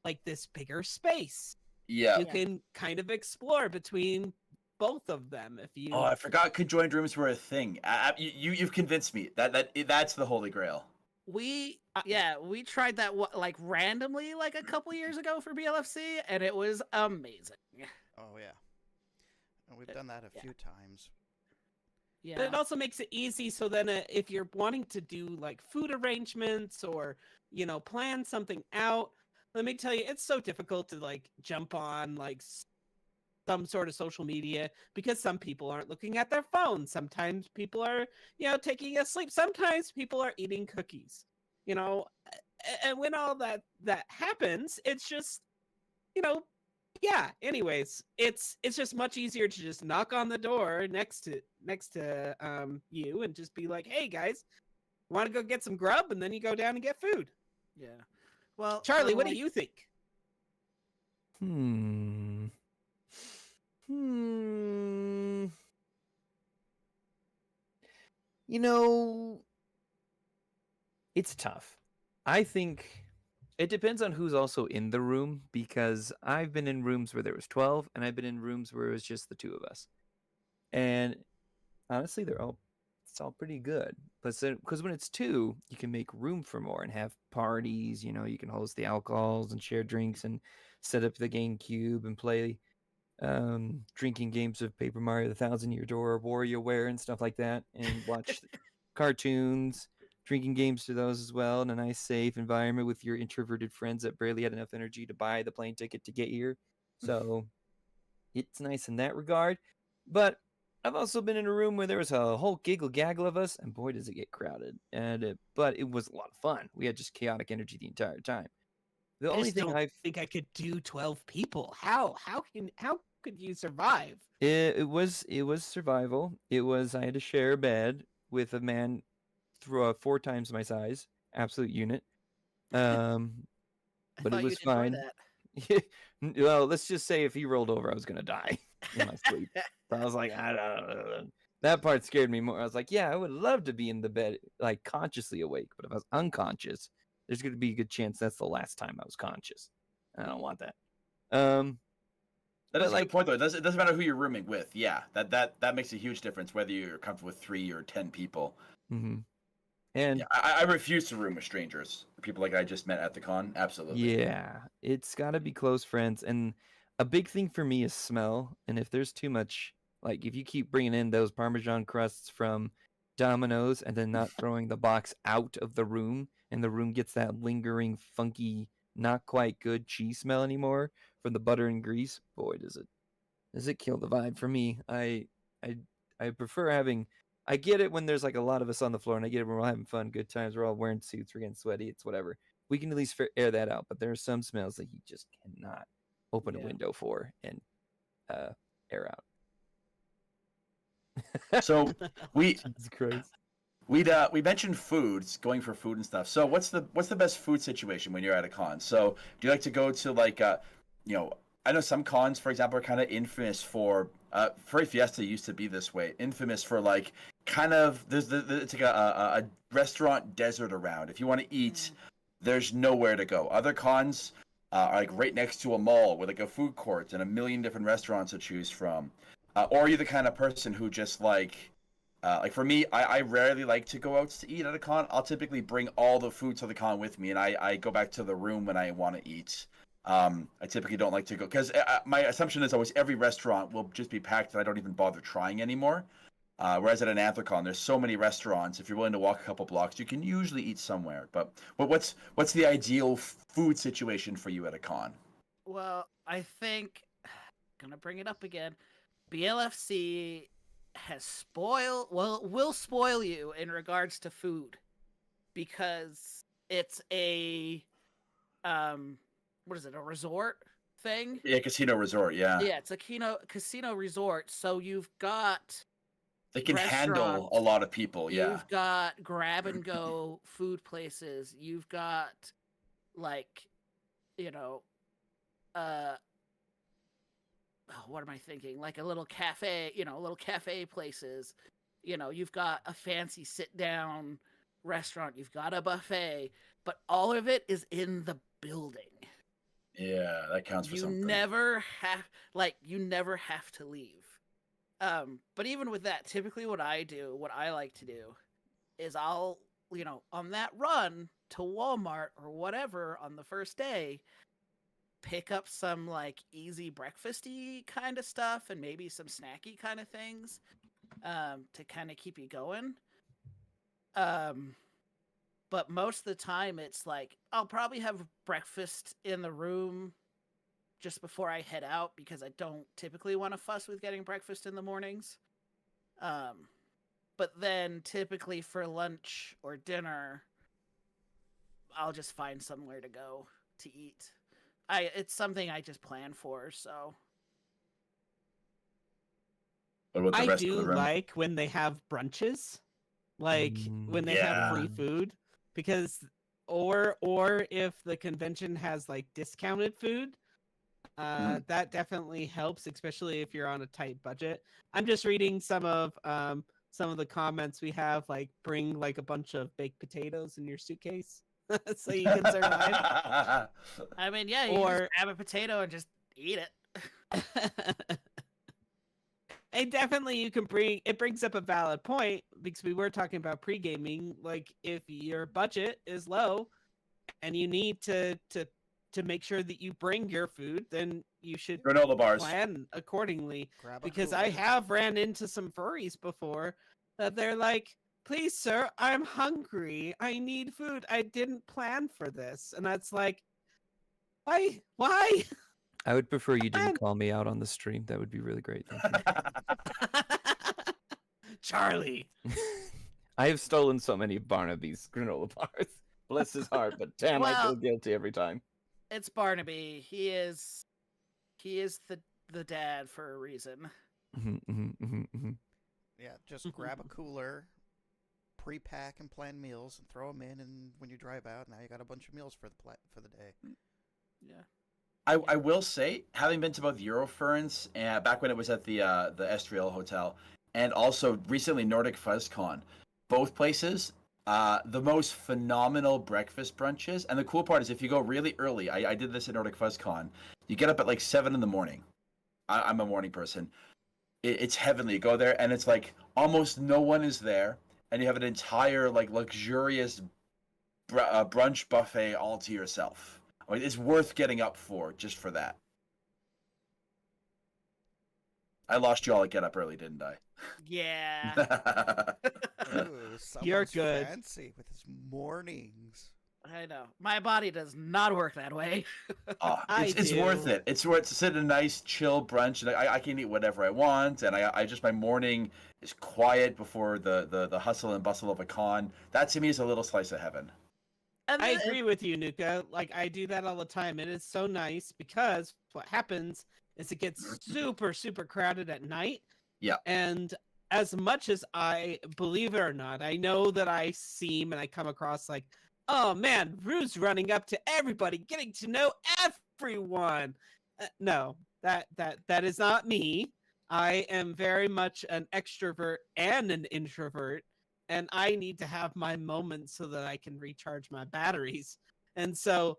like this bigger space. Yeah. You can kind of explore between both of them if you. Oh, I forgot conjoined rooms were a thing. You've convinced me that's the holy grail. We tried that like randomly like a couple years ago for BLFC, and it was amazing. Oh yeah, and we've done that a Yeah. few times. Yeah. But it also makes it easy so then if you're wanting to do like food arrangements or, plan something out, let me tell you, it's so difficult to like jump on like some sort of social media because some people aren't looking at their phones. Sometimes people are, taking a sleep. Sometimes people are eating cookies, and when all that happens, it's just, yeah. Anyways, it's just much easier to just knock on the door next to you and just be like, "Hey guys, want to go get some grub?" And then you go down and get food. Yeah. Well, Charlie, for, what do like, you think? Hmm. It's tough. I think it depends on who's also in the room because I've been in rooms where there was 12 and I've been in rooms where it was just the 2 of us. And honestly, it's all pretty good. But because when it's 2, you can make room for more and have parties, you can host the alcohols and share drinks and set up the GameCube and play drinking games of Paper Mario: The Thousand Year Door, WarioWare, and stuff like that, and watch cartoons, drinking games to those as well, in a nice, safe environment with your introverted friends that barely had enough energy to buy the plane ticket to get here. So it's nice in that regard. But I've also been in a room where there was a whole giggle gaggle of us, and boy, does it get crowded. But it was a lot of fun. We had just chaotic energy the entire time. The I only just thing don't think I could do 12 people. How could you survive? It was survival. I had to share a bed with a man 4 times my size, absolute unit. I But it thought was you'd enjoy fine. that. Well, let's just say if he rolled over, I was gonna die in my sleep. So I was like, I don't know. That part scared me more. I was like, yeah, I would love to be in the bed, like consciously awake. But if I was unconscious, there's gonna be a good chance that's the last time I was conscious. I don't want that. That But is a like, good point though. It doesn't matter who you're rooming with. Yeah, that makes a huge difference whether you're comfortable with 3 or 10 people. mm-hmm. And Yeah, I refuse to room with strangers. People like I just met at the con. Absolutely. yeah, it's got to be close friends. And a big thing for me is smell. And if there's too much, like if you keep bringing in those Parmesan crusts from Domino's and then not throwing the box out of the room, and the room gets that lingering, funky, not quite good cheese smell anymore from the butter and grease, boy, does it kill the vibe for me. I prefer having. I get it when there's like a lot of us on the floor, and I get it when we're all having fun, good times. We're all wearing suits, we're getting sweaty. It's whatever. We can at least air that out. But there are some smells that you just cannot open a Yeah. window for and air out. So we Jesus Christ. we mentioned foods, going for food and stuff. So what's the best food situation when you're at a con? So do you like to go to like I know some cons, for example, are kind of infamous for Furry Fiesta used to be this way, infamous for like kind of it's like a restaurant desert around. If you want to eat, there's nowhere to go. Other cons are like right next to a mall with like a food court and a million different restaurants to choose from. Or are you the kind of person who just like Like for me, I rarely like to go out to eat at a con. I'll typically bring all the food to the con with me, and I go back to the room when I want to eat. I typically don't like to go because my assumption is always every restaurant will just be packed, and I don't even bother trying anymore. Whereas at an Anthrocon, there's so many restaurants. If you're willing to walk a couple blocks, you can usually eat somewhere. But what's the ideal food situation for you at a con? Well, I think gonna bring it up again. BLFC will spoil you in regards to food because it's a what is it, a resort thing? Yeah, casino resort. Yeah, Yeah, it's a casino resort, so you've got they can handle restaurants, a lot of people. Yeah, you've got grab and go food places, you've got like, you know, what am I thinking? Like a little cafe, little cafe places. You've got a fancy sit down restaurant, you've got a buffet, but all of it is in the building. yeah, that counts for something. You never have to leave. But even with that, typically what I like to do is I'll, on that run to Walmart or whatever on the first day, pick up some like easy breakfasty kind of stuff and maybe some snacky kind of things to kind of keep you going. But most of the time it's like I'll probably have breakfast in the room just before I head out because I don't typically want to fuss with getting breakfast in the mornings. But then typically for lunch or dinner, I'll just find somewhere to go to eat. It's something I just plan for, so. What about the I rest of do the room? like when they have brunches, like when they have free food, because or if the convention has like discounted food, that definitely helps, especially if you're on a tight budget. I'm just reading some of the comments we have, like bring like a bunch of baked potatoes in your suitcase so you can survive. I mean, yeah, you just grab a potato and just eat it. And definitely you can it brings up a valid point because we were talking about pre-gaming. Like if your budget is low and you need to make sure that you bring your food, then you should granola bars. plan accordingly. Because cooler. I have ran into some furries before that they're like, please sir, I'm hungry, I need food, I didn't plan for this. And that's like, why I would prefer you didn't call me out on the stream. That would be really great. Thank you. Charlie. I have stolen so many of Barnaby's granola bars. Bless his heart, but damn, I feel guilty every time. It's Barnaby. He is the dad for a reason. Yeah, just grab a cooler, pre-pack and plan meals, and throw them in. And when you drive out, now you got a bunch of meals for the day. Yeah. I will say, having been to both Euroferns and back when it was at the Estriel Hotel, and also recently Nordic FuzzCon, both places, the most phenomenal breakfast brunches. And the cool part is if you go really early, I did this at Nordic FuzzCon, you get up at like 7 in the morning. I'm a morning person. It's heavenly. You go there and it's like almost no one is there, and you have an entire like luxurious brunch buffet all to yourself. It's worth getting up for just for that. I lost you all at Get Up Early, didn't I? Yeah. Ooh, You're good. Fancy with his mornings. I know. My body does not work that way. It's worth it. It's worth to sit in a nice, chill brunch, and I can eat whatever I want, and I just my morning is quiet before the hustle and bustle of a con. That to me is a little slice of heaven. I agree with you, Nuka. Like I do that all the time. It is so nice because what happens is it gets super, super crowded at night. Yeah. And as much as I believe it or not, I know that I seem and I come across like, oh man, Rue's running up to everybody, getting to know everyone. No, that is not me. I am very much an extrovert and an introvert, and I need to have my moments so that I can recharge my batteries. And so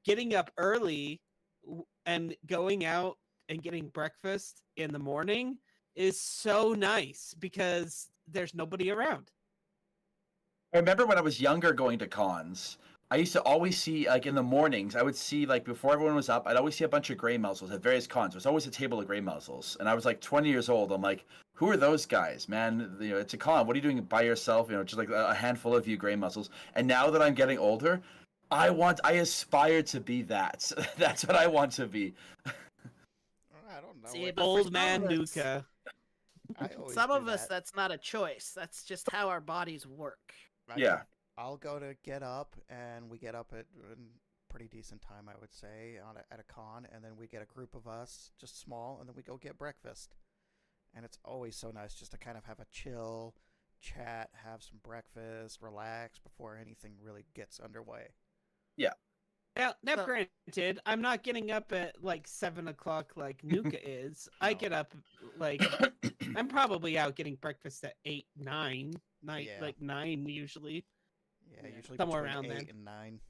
getting up early and going out and getting breakfast in the morning is so nice because there's nobody around. I remember when I was younger going to cons, I used to always see, like, in the mornings, I would see, like, before everyone was up, I'd always see a bunch of gray muzzles at various cons. There's always a table of gray muzzles. And I was like 20 years old. I'm like, who are those guys, man? You know, it's a con. What are you doing by yourself? You know, just like a handful of you gray muzzles. And now that I'm getting older, I aspire to be that. That's what I want to be. I don't know. See, what- but for Old some man of us- Nuka. I always Some do of us, that. that's not a choice. That's just how our bodies work. Yeah. I'll go to get up, and we get up at a pretty decent time, I would say, at a con, and then we get a group of us, just small, and then we go get breakfast. And it's always so nice just to kind of have a chill chat, have some breakfast, relax before anything really gets underway. Now, So- granted, I'm not getting up at like 7 o'clock like Nuka is. I No. get up like I'm probably out getting breakfast at 8, 9, Yeah. like 9 usually. Yeah, Yeah. usually Somewhere between around 8 then. and 9.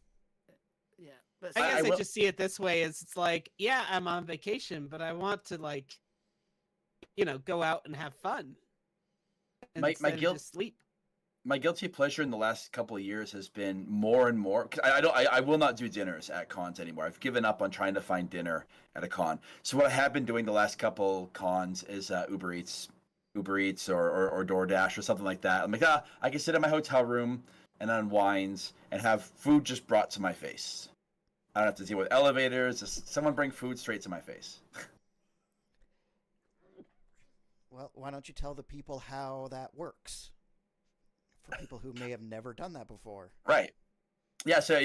Yeah, but I guess I, will- just see it this way: is it's like, yeah, I'm on vacation, but I want to like, go out and have fun. My instead of guilt- just sleep. My guilty pleasure in the last couple of years has been more and more. 'Cause I will not do dinners at cons anymore. I've given up on trying to find dinner at a con. So what I have been doing the last couple cons is Uber Eats or DoorDash or something like that. I'm like, I can sit in my hotel room and unwind and have food just brought to my face. I don't have to deal with elevators. Just someone bring food straight to my face. Well, why don't you tell the people how that works? For people who may have never done that before. Right. Yeah, so I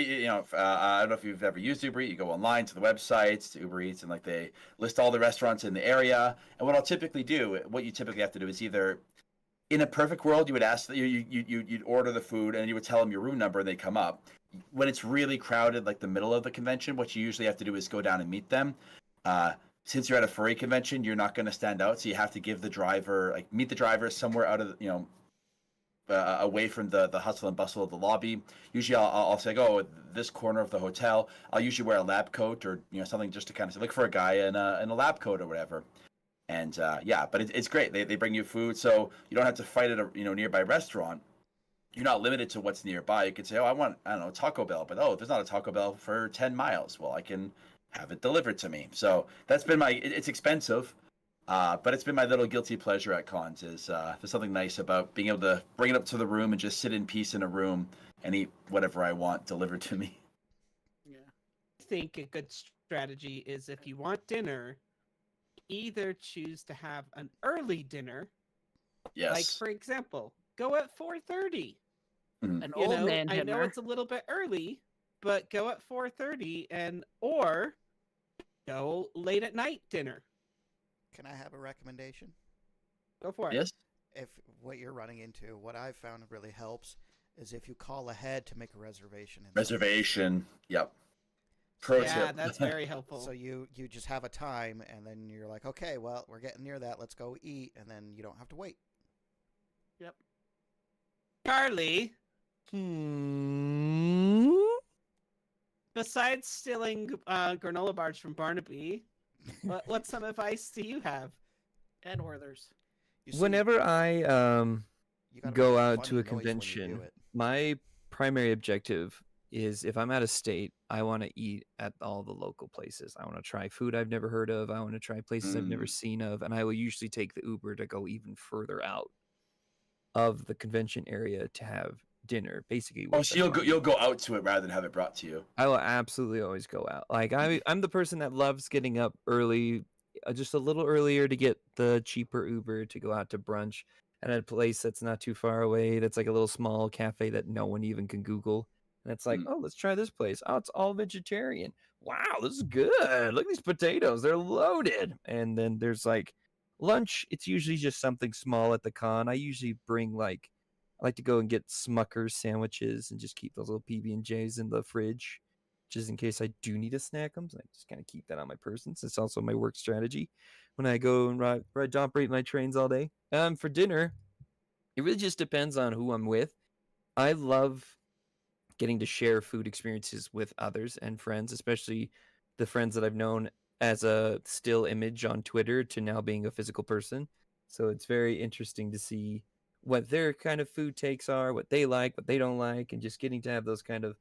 don't know if you've ever used Uber Eats. You go online to the websites, to Uber Eats, and like they list all the restaurants in the area. And what what you typically have to do is either, in a perfect world, you would ask you'd order the food and you would tell them your room number and they come up. When it's really crowded, like the middle of the convention, what you usually have to do is go down and meet them. Since you're at a furry convention, you're not going to stand out, so you have to give the driver meet the driver somewhere out of away from the hustle and bustle of the lobby. Usually I'll say, go this corner of the hotel. I'll usually wear a lab coat or something just to kind of look for a guy in a lab coat or whatever. And but it's great. They bring you food, so you don't have to fight at a nearby restaurant. You're not limited to what's nearby. You could say, I don't know, Taco Bell, but there's not a Taco Bell for 10 miles. Well, I can have it delivered to me. So that's been it's expensive. But it's been my little guilty pleasure at cons. There's something nice about being able to bring it up to the room and just sit in peace in a room and eat whatever I want delivered to me. yeah. I think a good strategy is if you want dinner, either choose to have an early dinner, Yes. like for example, go at 4:30. An old man I know dinner. it's a little bit early, but go at 4:30 or go late at night dinner. Can I have a recommendation? Go for it. Yes. If what you're running into, what I've found really helps is if you call ahead to make a reservation. Reservation. Yep. Pro Yeah, tip. that's very helpful. So you just have a time, and then you're like, okay, well, we're getting near that. Let's go eat, and then you don't have to wait. Yep. Charlie, Hmm. besides stealing granola bars from Barnaby, what some advice do you have? And Werther's. You see, Whenever I you gotta go make out to funny a noise when you do convention, it. my primary objective is if I'm out of state, I want to eat at all the local places. I want to try food I've never heard of. I want to try places I've never seen of, and I will usually take the Uber to go even further out of the convention area to have dinner. Basically, Oh, with so the you'll go out to it rather than have it brought to you. I will absolutely always go out. Like I'm the person that loves getting up early, just a little earlier to get the cheaper Uber to go out to brunch at a place that's not too far away. That's like a little small cafe that no one even can Google. And it's like, Mm. oh, let's try this place. Oh, it's all vegetarian. Wow, this is good. Look at these potatoes. They're loaded. And then there's like lunch. It's usually just something small at the con. I usually bring I like to go and get Smucker's sandwiches and just keep those little PB&Js in the fridge, just in case I do need to snack them. So I just kind of keep that on my person. So it's also my work strategy when I go and operate my trains all day. For dinner, it really just depends on who I'm with. I love getting to share food experiences with others and friends, especially the friends that I've known as a still image on Twitter to now being a physical person. So it's very interesting to see what their kind of food takes are, what they like, what they don't like, and just getting to have those kind of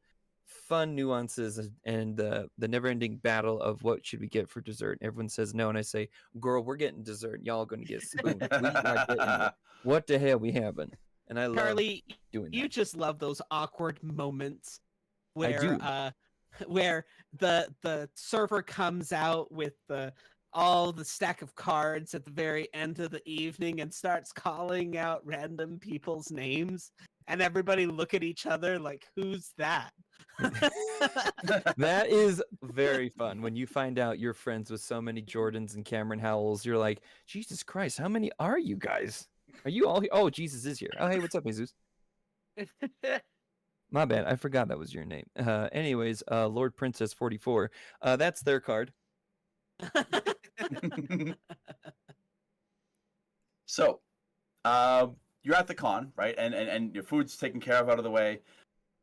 fun nuances and the never-ending battle of what should we get for dessert. Everyone says no, and I say, "Girl, we're getting dessert. Y'all going to get spoon. We not getting it. What the hell we having?" And I love Charlie, doing you that. just love those awkward moments I do. where the server comes out with all the stack of cards at the very end of the evening and starts calling out random people's names, and everybody look at each other like, who's that? That is very fun when you find out you're friends with so many Jordans and Cameron Howells. You're like, Jesus Christ, how many are you guys? Are you all here? Oh, Jesus is here. Oh, hey, what's up, Jesus? My bad. I forgot that was your name. Anyways, Lord Princess 44. That's their card. So, you're at the con, right? And your food's taken care of out of the way.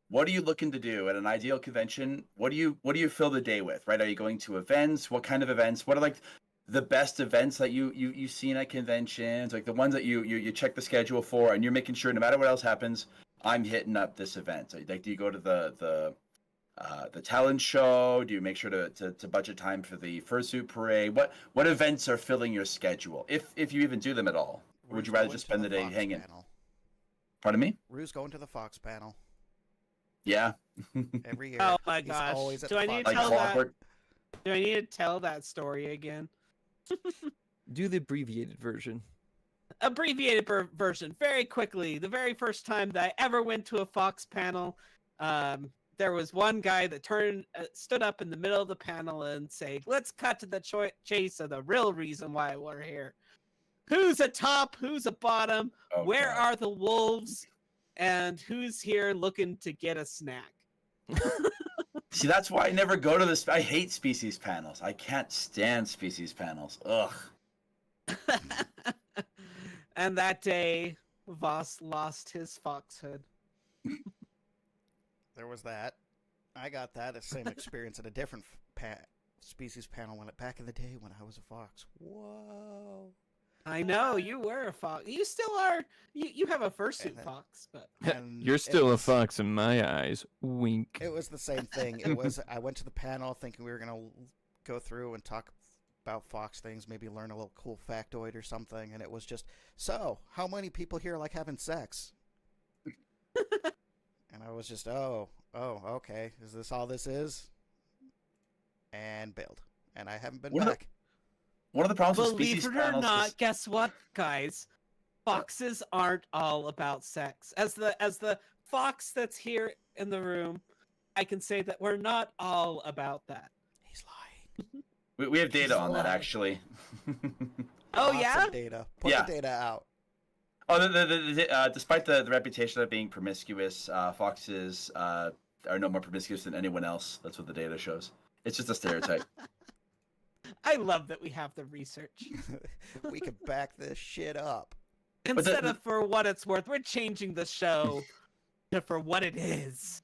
What are you looking to do at an ideal convention? What do you fill the day with, right? Are you going to events? What kind of events? What are like the best events that you've seen at conventions? Like the ones that you check the schedule for, and you're making sure no matter what else happens, I'm hitting up this event. So, like, do you go to the talent show? Do you make sure to budget time for the fursuit parade? What events are filling your schedule, if you even do them at all? Or would you rather just spend the day hanging? Pardon me? Rue's going to the Fox panel Yeah. every year. Oh my He's gosh. always at Do the I need to Fox tell panel. clockwork. Do I need to tell that story again? Do the abbreviated version. Abbreviated version, very quickly. The very first time that I ever went to a Fox panel, there was one guy that stood up in the middle of the panel and said, "Let's cut to the chase of the real reason why we're here. Who's a top? Who's a bottom? Oh, Where God. are the wolves? And who's here looking to get a snack?" See, that's why I never go to this. I hate species panels. I can't stand species panels. Ugh. And that day, Vaos lost his foxhood. There was that. I got that same experience at a different species panel back in the day when I was a fox. Whoa. I know you were a fox. You still are. You have a fursuit then- fox, but And You're it still a was- fox in my eyes. Wink. It was the same thing. It was. I went to the panel thinking we were gonna go through and talk about fox things, maybe learn a little cool factoid or something, and it was just, so how many people here like having sex? And I was just, oh, okay, is this all this is? And bailed, and I haven't been One of the- back. One of the problems with believe species it or panels not, is guess what, guys? Foxes aren't all about sex. As the fox that's here in the room, I can say that we're not all about that. He's lying. we have data on that Lie. actually. Oh, Lots yeah? of data. Put Yeah. the data out. Oh, despite the reputation of being promiscuous, foxes are no more promiscuous than anyone else. That's what the data shows. It's just a stereotype. I love that we have the research. We could back this shit up. Instead of for what it's worth, we're changing the show to for what it is.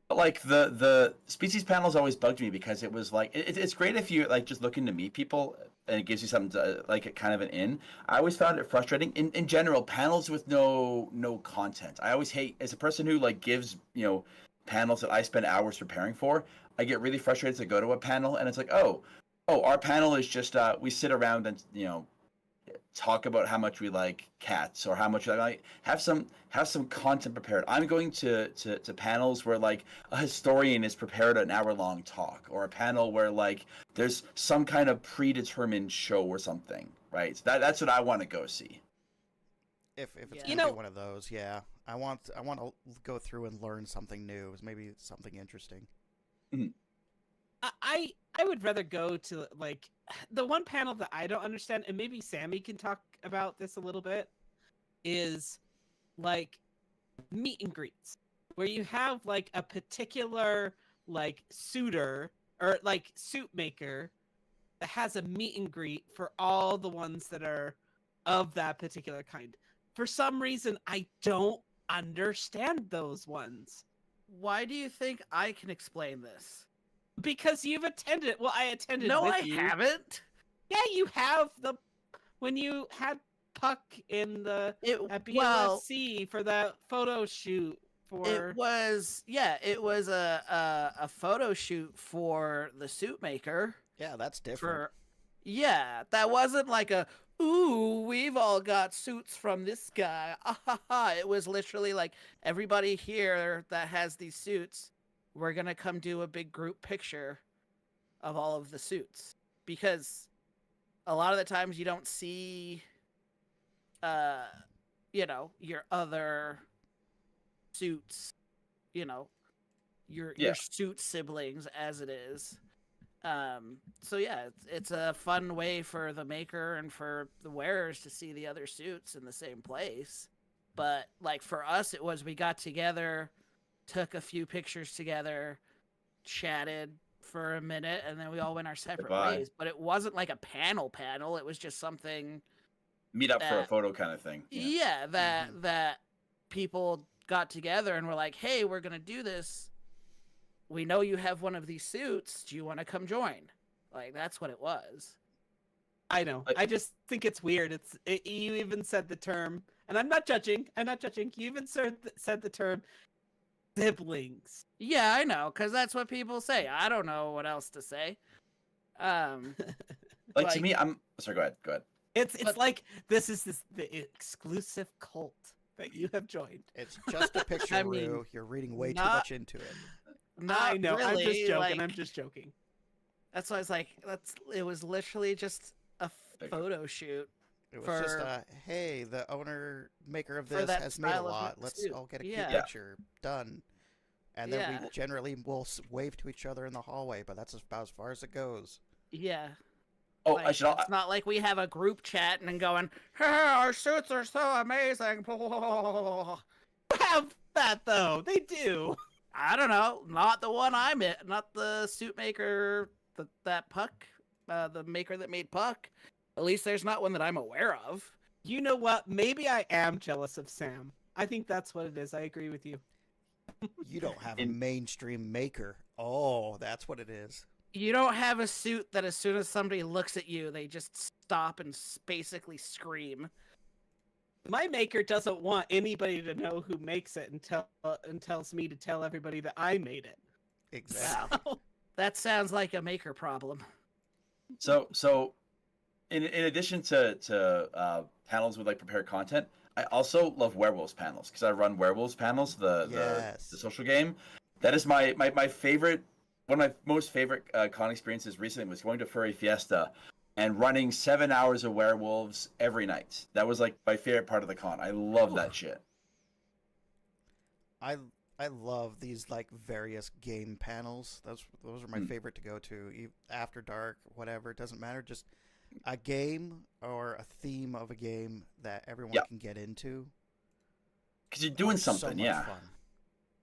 But like the species panels always bugged me because it was like it's great if you like just looking to meet people and it gives you something to, like a kind of an in. I always found it frustrating in general panels with no content. I always hate, as a person who like gives panels that I spend hours preparing for, I get really frustrated to go to a panel and it's like oh our panel is just we sit around and talk about how much we like cats or how much we like have some content prepared. I'm going to panels where like a historian is prepared an hour-long talk, or a panel where like there's some kind of predetermined show or something, right? So that's what I want to go see. If it's Yeah. gonna You know- be one of those, yeah. I want to go through and learn something new. Maybe something interesting. I would rather go to like the one panel that I don't understand, and maybe Sammy can talk about this a little bit, is like meet and greets, where you have like a particular like suitor or like suit maker that has a meet and greet for all the ones that are of that particular kind. For some reason, I don't understand those ones. Why do you think I can explain this? Because you've attended. Well, I attended. No, with I you. haven't. Yeah, you have when you had Puck in the at well, BLFC for that photo shoot for. it was a photo shoot for the suit maker. Yeah, that's different. Yeah, that wasn't like a ooh, we've all got suits from this guy. Ah, ha, ha. It was literally like everybody here that has these suits, we're gonna come do a big group picture of all of the suits, because a lot of the times you don't see your other suits, your suit siblings as it is. So yeah, it's a fun way for the maker and for the wearers to see the other suits in the same place. But like for us, it was we got together, took a few pictures together, chatted for a minute, and then we all went our separate ways. But it wasn't like a panel. It was just something meet up for a photo kind of thing. Yeah, that people got together and were like, "Hey, we're gonna do this. We know you have one of these suits. Do you want to come join?" Like that's what it was. I know. I just think it's weird. You even said the term, and I'm not judging. You even said the term siblings. Yeah, I know, because that's what people say. I don't know what else to say. Like to me, I'm sorry. Go ahead. It's like this is the exclusive cult that you have joined. It's just a picture, I mean, Rue. You're reading way too much into it. I know. Really, I'm just joking. That's why I was like, it was literally just a photo shoot. It was just hey, the maker of this has made a lot. Let's all get a cute picture. Done. And then we generally will wave to each other in the hallway, but that's about as far as it goes. Yeah. Oh, like, it's not like we have a group chat and going, hey, our suits are so amazing. Have that though. They do. I don't know. Not the one I'm in. Not the suit maker. That Puck. The maker that made Puck. At least there's not one that I'm aware of. You know what? Maybe I am jealous of Sam. I think that's what it is. I agree with you. You don't have a mainstream maker. Oh, that's what it is. You don't have a suit that as soon as somebody looks at you, they just stop and basically scream. My maker doesn't want anybody to know who makes it and tells me to tell everybody that I made it. Exactly. So... That sounds like a maker problem. So in addition to panels with like prepared content, I also love werewolves panels because I run werewolves panels, the social game. That is my favorite. One of my most favorite con experiences recently was going to Furry Fiesta and running 7 hours of werewolves every night. That was like my favorite part of the con. I love that shit. I love these like various game panels. Those are my favorite to go to. After dark, whatever, it doesn't matter. Just a game or a theme of a game that everyone can get into. Because you're doing something, so much fun.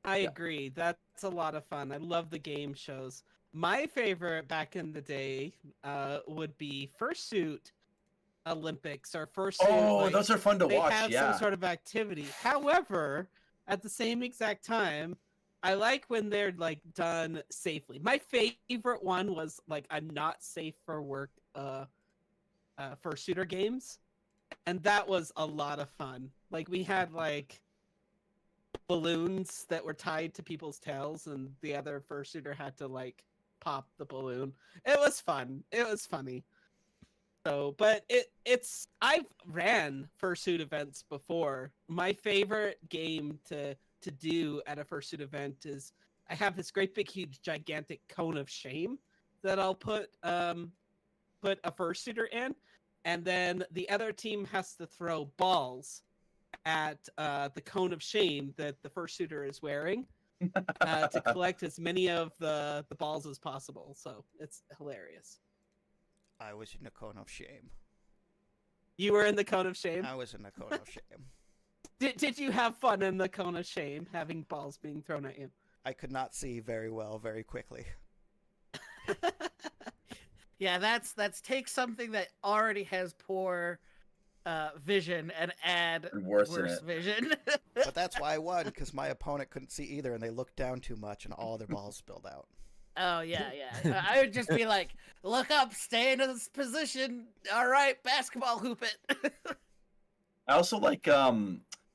I agree. That's a lot of fun. I love the game shows. My favorite back in the day would be Fursuit Olympics or Fursuit. Oh, like, those are fun to watch. They have some sort of activity. However, at the same exact time, I like when they're like done safely. My favorite one was like a not safe for work fursuiter games, and that was a lot of fun. Like we had like balloons that were tied to people's tails, and the other fursuiter had to like pop the balloon. It was fun. It was funny. So, but it's I've ran fursuit events before. My favorite game to do at a fursuit event is I have this great big huge gigantic cone of shame that I'll put a fursuiter in, and then the other team has to throw balls at the cone of shame that the fursuiter is wearing to collect as many of the balls as possible. So it's hilarious. I was in the cone of shame. You were in the cone of shame? I was in the cone of shame. Did you have fun in the cone of shame, having balls being thrown at you? I could not see very well very quickly. Yeah, that's take something that already has poor vision and add worse vision. But that's why I won, because my opponent couldn't see either, and they looked down too much, and all their balls spilled out. Oh, yeah. I would just be like, look up, stay in this position. All right, basketball hoop it. I also like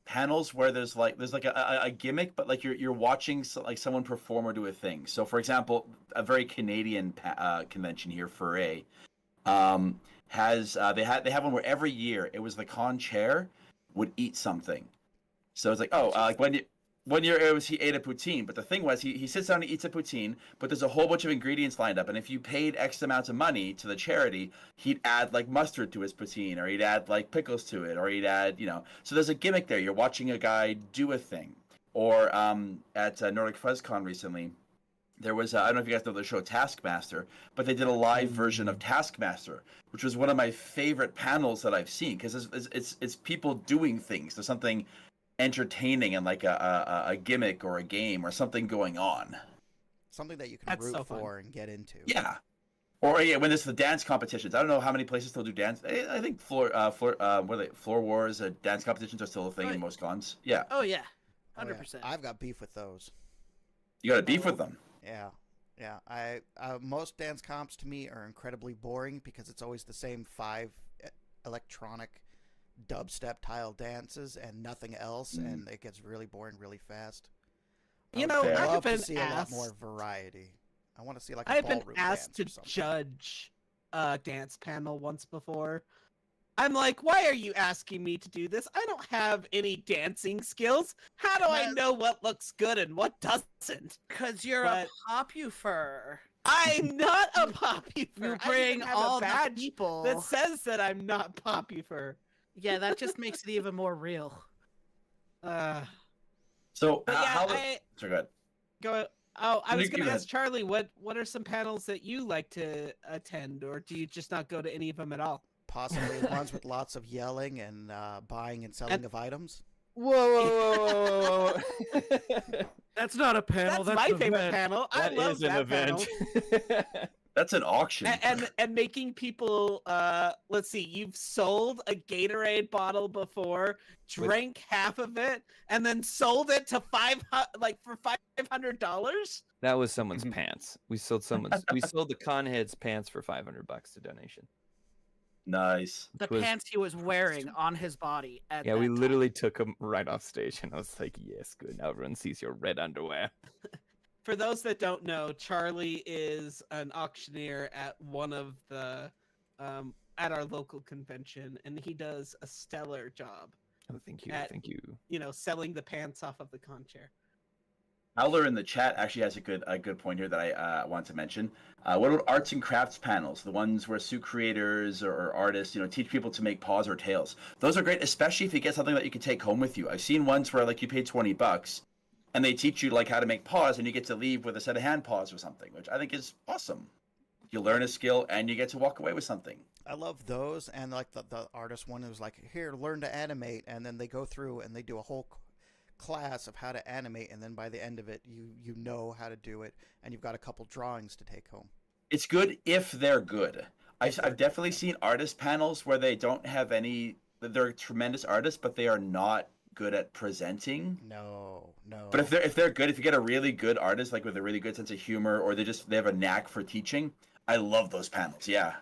panels where there's like a gimmick, but like you're watching like someone perform or do a thing. So for example, a very Canadian convention here, Foray, has they have one where every year it was the con chair would eat something. So it's like, oh, like one year he ate a poutine, but the thing was he sits down and eats a poutine, but there's a whole bunch of ingredients lined up, and if you paid X amount of money to the charity, he'd add like mustard to his poutine, or he'd add like pickles to it, or he'd add, so there's a gimmick there. You're watching a guy do a thing. Or at Nordic FuzzCon recently, there was I don't know if you guys know the show Taskmaster, but they did a live version of Taskmaster, which was one of my favorite panels that I've seen, because it's people doing things. There's something entertaining and like a gimmick or a game or something going on. Something that you can That's root so for and get into. Yeah. Or yeah, when there's the dance competitions. I don't know how many places still do dance. I think Floor Wars, dance competitions are still a thing in most cons. Yeah. Oh yeah, Oh, yeah. 100%. I've got beef with those. You got a beef with them. Yeah, yeah. Most dance comps to me are incredibly boring because it's always the same 5 electronic dubstep tile dances and nothing else, and it gets really boring really fast. You know, I've love to been see a lot asked- more variety. I want to see like a I've been ballroom asked to dance or something. judge a dance panel once before. I'm like, why are you asking me to do this? I don't have any dancing skills. How do I Man. know what looks good and what doesn't? Cause you're But- a popufer. I'm not a popular. You I bring even have all a the badge people. that says that I'm not popular. Yeah, that just makes it even more real. So But yeah, how I so good. go. Oh, I You was go going to ahead. ask Charlie, what are some panels that you like to attend, or do you just not go to any of them at all? Possibly ones with lots of yelling and buying and selling of items. Whoa. That's not a panel. That's my favorite panel. I That love is an that event. panel. That's an auction. And making people let's see, you've sold a Gatorade bottle before, drank half of it, and then sold it to for $500. That was someone's pants. We sold the con head's pants for $500 to donation. Nice. The Which was- pants he was wearing on his body at Yeah, that we time. literally took him right off stage, and I was like, "Yes, good. Now everyone sees your red underwear." For those that don't know, Charlie is an auctioneer at one of the at our local convention, and he does a stellar job, Oh, thank you, At- thank you. selling the pants off of the con chair. Howler in the chat actually has a good point here that I want to mention. What about arts and crafts panels? The ones where suit creators or artists, teach people to make paws or tails. Those are great, especially if you get something that you can take home with you. I've seen ones where like you pay $20 and they teach you like how to make paws, and you get to leave with a set of hand paws or something, which I think is awesome. You learn a skill and you get to walk away with something. I love those, and like the artist one who's like, here, learn to animate, and then they go through and they do a whole class of how to animate, and then by the end of it, you know how to do it, and you've got a couple drawings to take home. It's good if they're good. I've definitely seen artist panels where they don't have any. They're tremendous artists, but they are not good at presenting. No. But if they're good, if you get a really good artist, like with a really good sense of humor, or they have a knack for teaching, I love those panels. Yeah.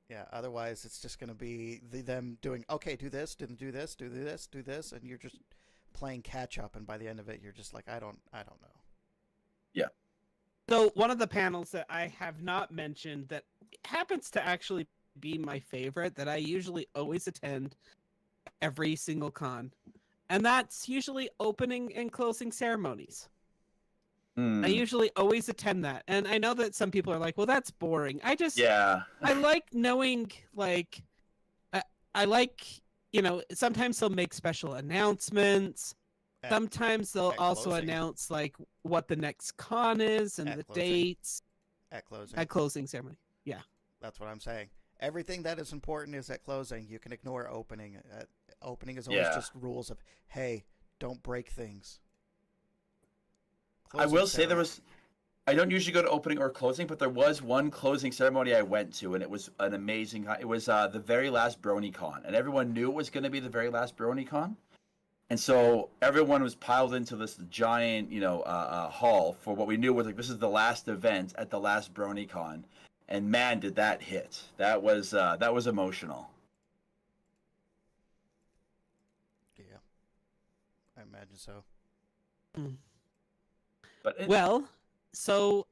Yeah, otherwise it's just going to be them doing, okay, do this, didn't do this, do this, do this, and you're just playing catch up, and by the end of it, you're just like, I don't know. Yeah. So one of the panels that I have not mentioned that happens to actually be my favorite, that I usually always attend every single con, and that's usually opening and closing ceremonies. I usually always attend that, and I know that some people are like, well, that's boring. I like knowing, like, I like, sometimes they'll make special announcements. Sometimes they'll at also closing. announce like what the next con is and At the closing. dates At closing. at closing ceremony. Yeah. That's what I'm saying. Everything that is important is at closing. You can ignore opening. Opening is always Yeah. just rules of, hey, don't break things. I Closing will say ceremony. I don't usually go to opening or closing, but there was one closing ceremony I went to, and it was an amazing. It was the very last BronyCon, and everyone knew it was going to be the very last BronyCon, and so everyone was piled into this giant, hall for what we knew was like this is the last event at the last BronyCon, and man, did that hit! That was emotional. imagine so. But Well, so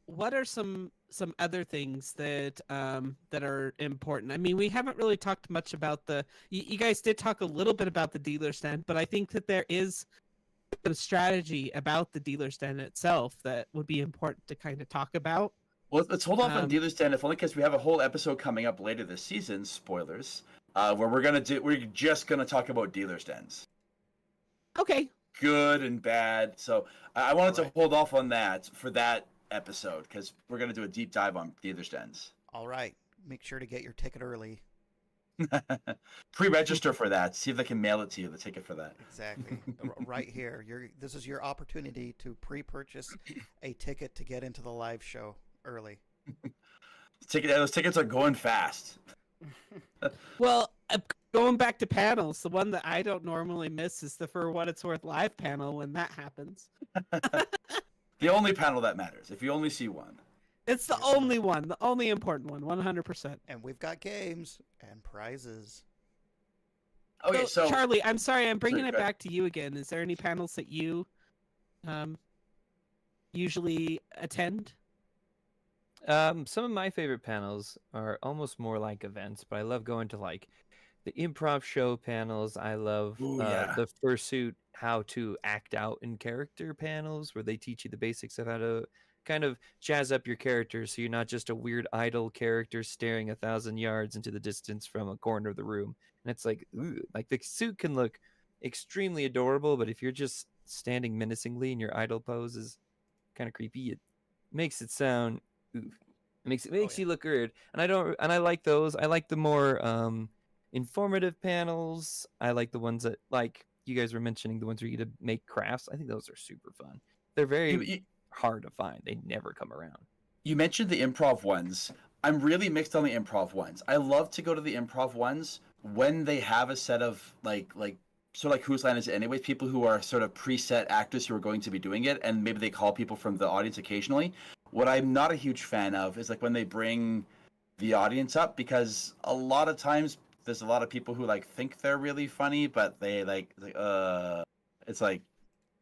what are some other things that that are important? I mean, we haven't really talked much about the. You guys did talk a little bit about the dealer stand, but I think that there is a strategy about the dealer stand itself that would be important to kind of talk about. well, let's hold off on Um, Dealer's Den, if only because we have a whole episode coming up later this season. Spoilers. Where we're just gonna talk about Dealer's Dens, Okay. good and bad. So I wanted to Right. hold off on that for that episode because we're gonna do a deep dive on Dealer's Dens. All right. Make sure to get your ticket early. Pre-register for that. See if they can mail it to you. The ticket for that. Exactly. Right here. This is your opportunity to pre-purchase a ticket to get into the live show early. Those tickets are going fast. Well, going back to panels, the one that I don't normally miss is the For What It's Worth live panel when that happens. The only panel that matters. If you only see one. It's the only one, the only important one, 100%. And we've got games and prizes. Okay, so Charlie, I'm sorry, I'm bringing Sorry, it go ahead. back to you again. Is there any panels that you usually attend? Some of my favorite panels are almost more like events, but I love going to like the improv show panels. I love Ooh, yeah. the fursuit how to act out in character panels where they teach you the basics of how to kind of jazz up your character so you're not just a weird idle character staring 1,000 yards into the distance from a corner of the room. And it's like, ooh, like the suit can look extremely adorable, but if you're just standing menacingly in your idle pose is kind of creepy. It makes it sound ooh, it makes yeah. you look weird. And I like those. I like the more informative panels. I like the ones that, like you guys were mentioning, the ones where you get to make crafts. I think those are super fun. They're very you, hard to find. They never come around. you mentioned the improv ones. I'm really mixed on the improv ones. I love to go to the improv ones when they have a set of like sort of like Whose Line Is It Anyways, people who are sort of preset actors who are going to be doing it, and maybe they call people from the audience occasionally. What I'm not a huge fan of is like when they bring the audience up, because a lot of times there's a lot of people who like think they're really funny, but they it's like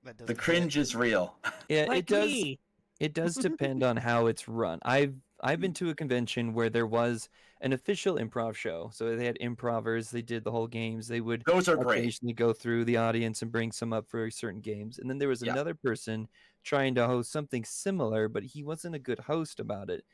That the doesn't cringe fit. is real. Yeah, Like it does. me. It does depend on how it's run. I've been to a convention where there was an official improv show. So they had improvers, they did the whole games. They would Those are great. occasionally go through the audience and bring some up for certain games. And then there was Yeah. another person trying to host something similar, but he wasn't a good host about it.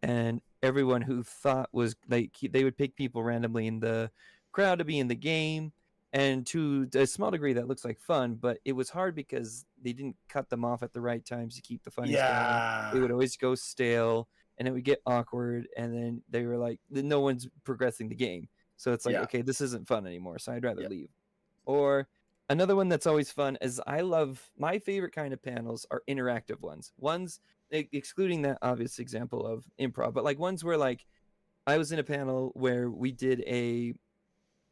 And everyone who thought was like they would pick people randomly in the crowd to be in the game. And to a small degree, that looks like fun, but it was hard because they didn't cut them off at the right times to keep the funnies going. Yeah. They would always go stale, and it would get awkward. And then they were like, no one's progressing the game. So it's like, Yeah. okay, this isn't fun anymore. So I'd rather Yep. leave. Or another one that's always fun is my favorite kind of panels are interactive ones. Ones, excluding that obvious example of improv, but like ones where like I was in a panel where we did a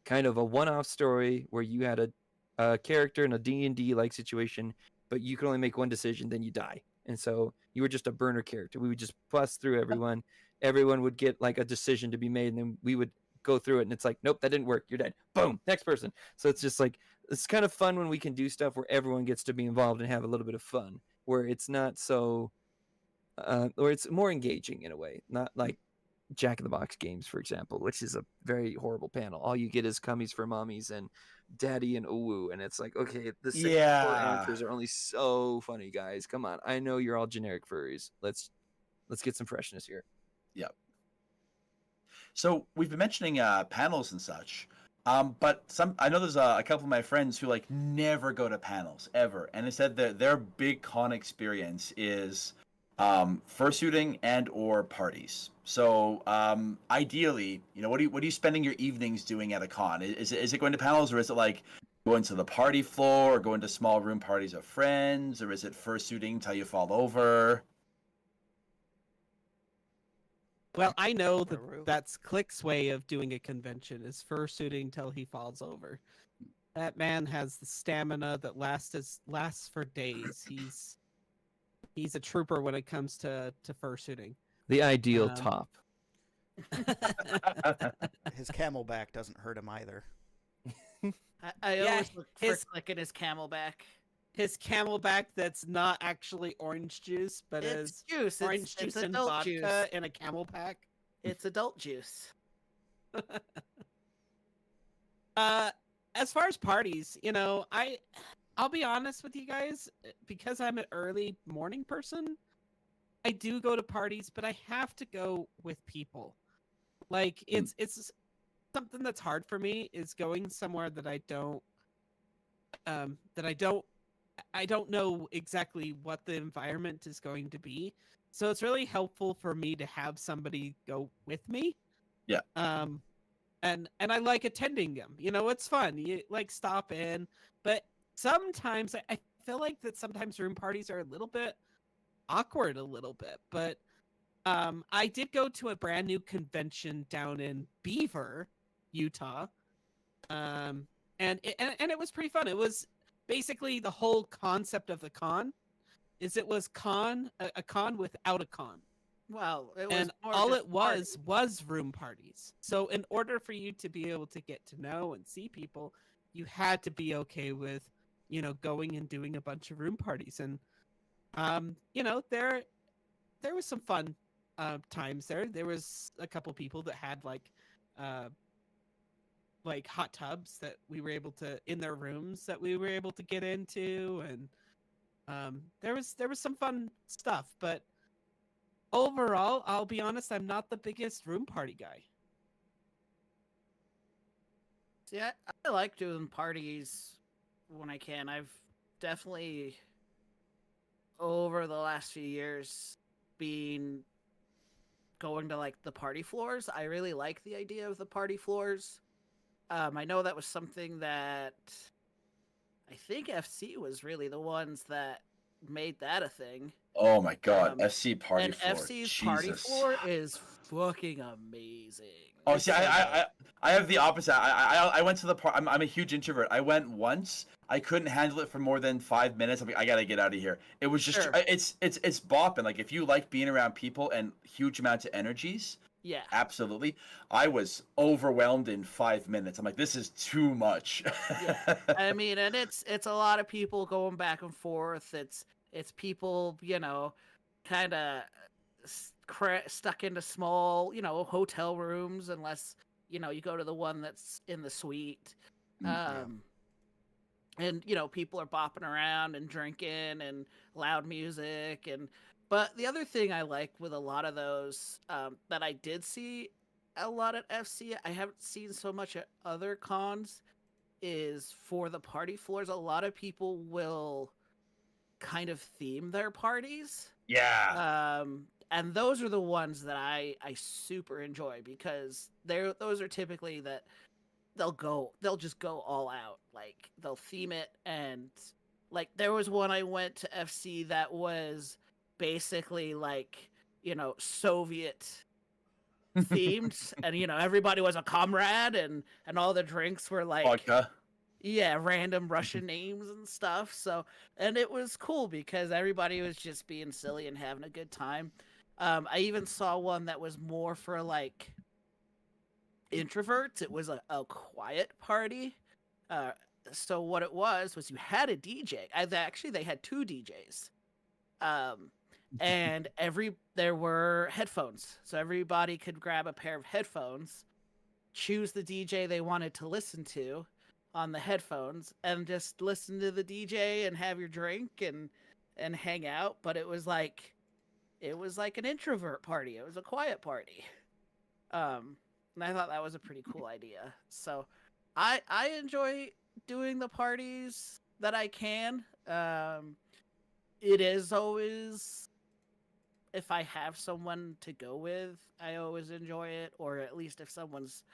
kind of a one-off story where you had a character in a D&D like situation, but you could only make one decision, then you die. And so you were just a burner character. We would just bust through everyone. Everyone would get like a decision to be made, and then we would go through it, and it's like, nope, that didn't work. You're dead. Boom, next person. So it's just like, it's kind of fun when we can do stuff where everyone gets to be involved and have a little bit of fun, where it's not so, or it's more engaging in a way, not like Jack in the Box games, for example, which is a very horrible panel. All you get is cummies for mommies and daddy and ooh, and it's like, okay, the 6 Yeah. answers are only so funny, guys. Come on, I know you're all generic furries. Let's get some freshness here. Yep. So we've been mentioning panels and such, but I know there's a couple of my friends who like never go to panels ever, and they said that their big con experience is fursuiting and or parties. So ideally, what are you spending your evenings doing at a con? Is it going to panels, or is it like going to the party floor, or going to small room parties of friends, or is it fursuiting till you fall over? Well, I know that Haru. that's Click's way of doing a convention is fursuiting till he falls over. That man has the stamina that lasts for days. He's a trooper when it comes to fursuiting. The ideal Um, top. His camelback doesn't hurt him either. I Yeah, always look for his- clicking his Camelback. His Camelback that's not actually orange juice, but It's is juice. orange It's juice and adult vodka juice. in a Camel pack. It's adult juice. As far as parties, I'll be honest with you guys, because I'm an early morning person, I do go to parties, but I have to go with people. Like it's something that's hard for me is going somewhere that I don't I don't know exactly what the environment is going to be. So it's really helpful for me to have somebody go with me. Yeah. And I like attending them. It's fun. You like stop in, but sometimes I feel like that sometimes room parties are a little bit awkward a little bit. But I did go to a brand new convention down in Beaver, Utah. And it was pretty fun. It was basically the whole concept of the con is it was a con without a con. Well, it was And more all just it a party. was room parties. So in order for you to be able to get to know and see people, you had to be okay with, going and doing a bunch of room parties. And there was some fun times there. There was a couple people that had like hot tubs that we were able to in their rooms that we were able to get into, and there was some fun stuff. But overall, I'll be honest, I'm not the biggest room party guy. See, I like doing parties when I can. I've definitely, over the last few years, been going to like the party floors. I really like the idea of the party floors. I know that was something that I think FC was really the ones that made that a thing. Oh my god, Um, FC party and floor. FC's Jesus. party floor is fucking amazing. Oh, It's see, so good. I have the opposite. I went to the park. I'm a huge introvert. I went once. I couldn't handle it for more than 5 minutes. I'm like, I gotta get out of here. It was just, Sure. it's bopping. Like if you like being around people and huge amounts of energies, Yeah. absolutely. I was overwhelmed in 5 minutes. I'm like, this is too much. Yeah. I mean, and it's a lot of people going back and forth. It's people, kind of stuck into small, hotel rooms, unless you go to the one that's in the suite. Yeah. And people are bopping around and drinking and loud music. But the other thing I like with a lot of those that I did see a lot at FC, I haven't seen so much at other cons, is for the party floors. A lot of people will kind of theme their parties. Yeah. And those are the ones that I super enjoy, because those are typically that they'll just go all out. Like they'll theme it, and like there was one I went to FC that was basically like, Soviet themed, and everybody was a comrade, and all the drinks were like Vodka. yeah, random Russian names and stuff. So, and it was cool because everybody was just being silly and having a good time. I even saw one that was more for like introverts. It was a quiet party. So what it was you had a DJ. They had two DJs. And there were headphones. So everybody could grab a pair of headphones, choose the DJ they wanted to listen to on the headphones, and just listen to the DJ and have your drink and hang out. But it was like an introvert party. It was a quiet party. And I thought that was a pretty cool idea. So I enjoy doing the parties that I can. It is always, if I have someone to go with, I always enjoy it, or at least if someone's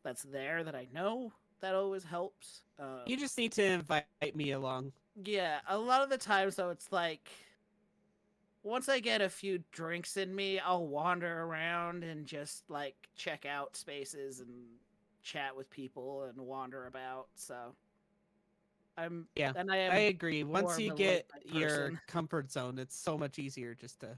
that's there that I know, that always helps. You just need to invite me along. Yeah, a lot of the times though, it's like once I get a few drinks in me, I'll wander around and just like check out spaces and chat with people and wander about. So I agree. more Once of you a get late night your person. comfort zone, it's so much easier just to,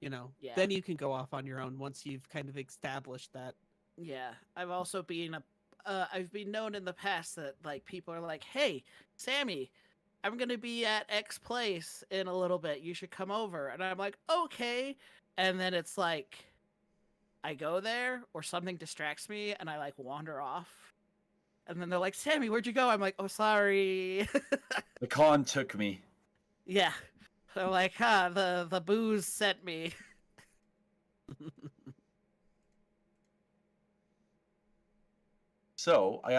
Yeah. then you can go off on your own once you've kind of established that. Yeah, I've also been I've been known in the past that like people are like, "Hey, Sammy, I'm gonna be at X place in a little bit. You should come over." And I'm like, "Okay." And then it's like, I go there, or something distracts me, and I like wander off. And then they're like, "Sammy, where'd you go?" I'm like, "Oh, sorry." The con took me. Yeah. So like, the booze sent me. So I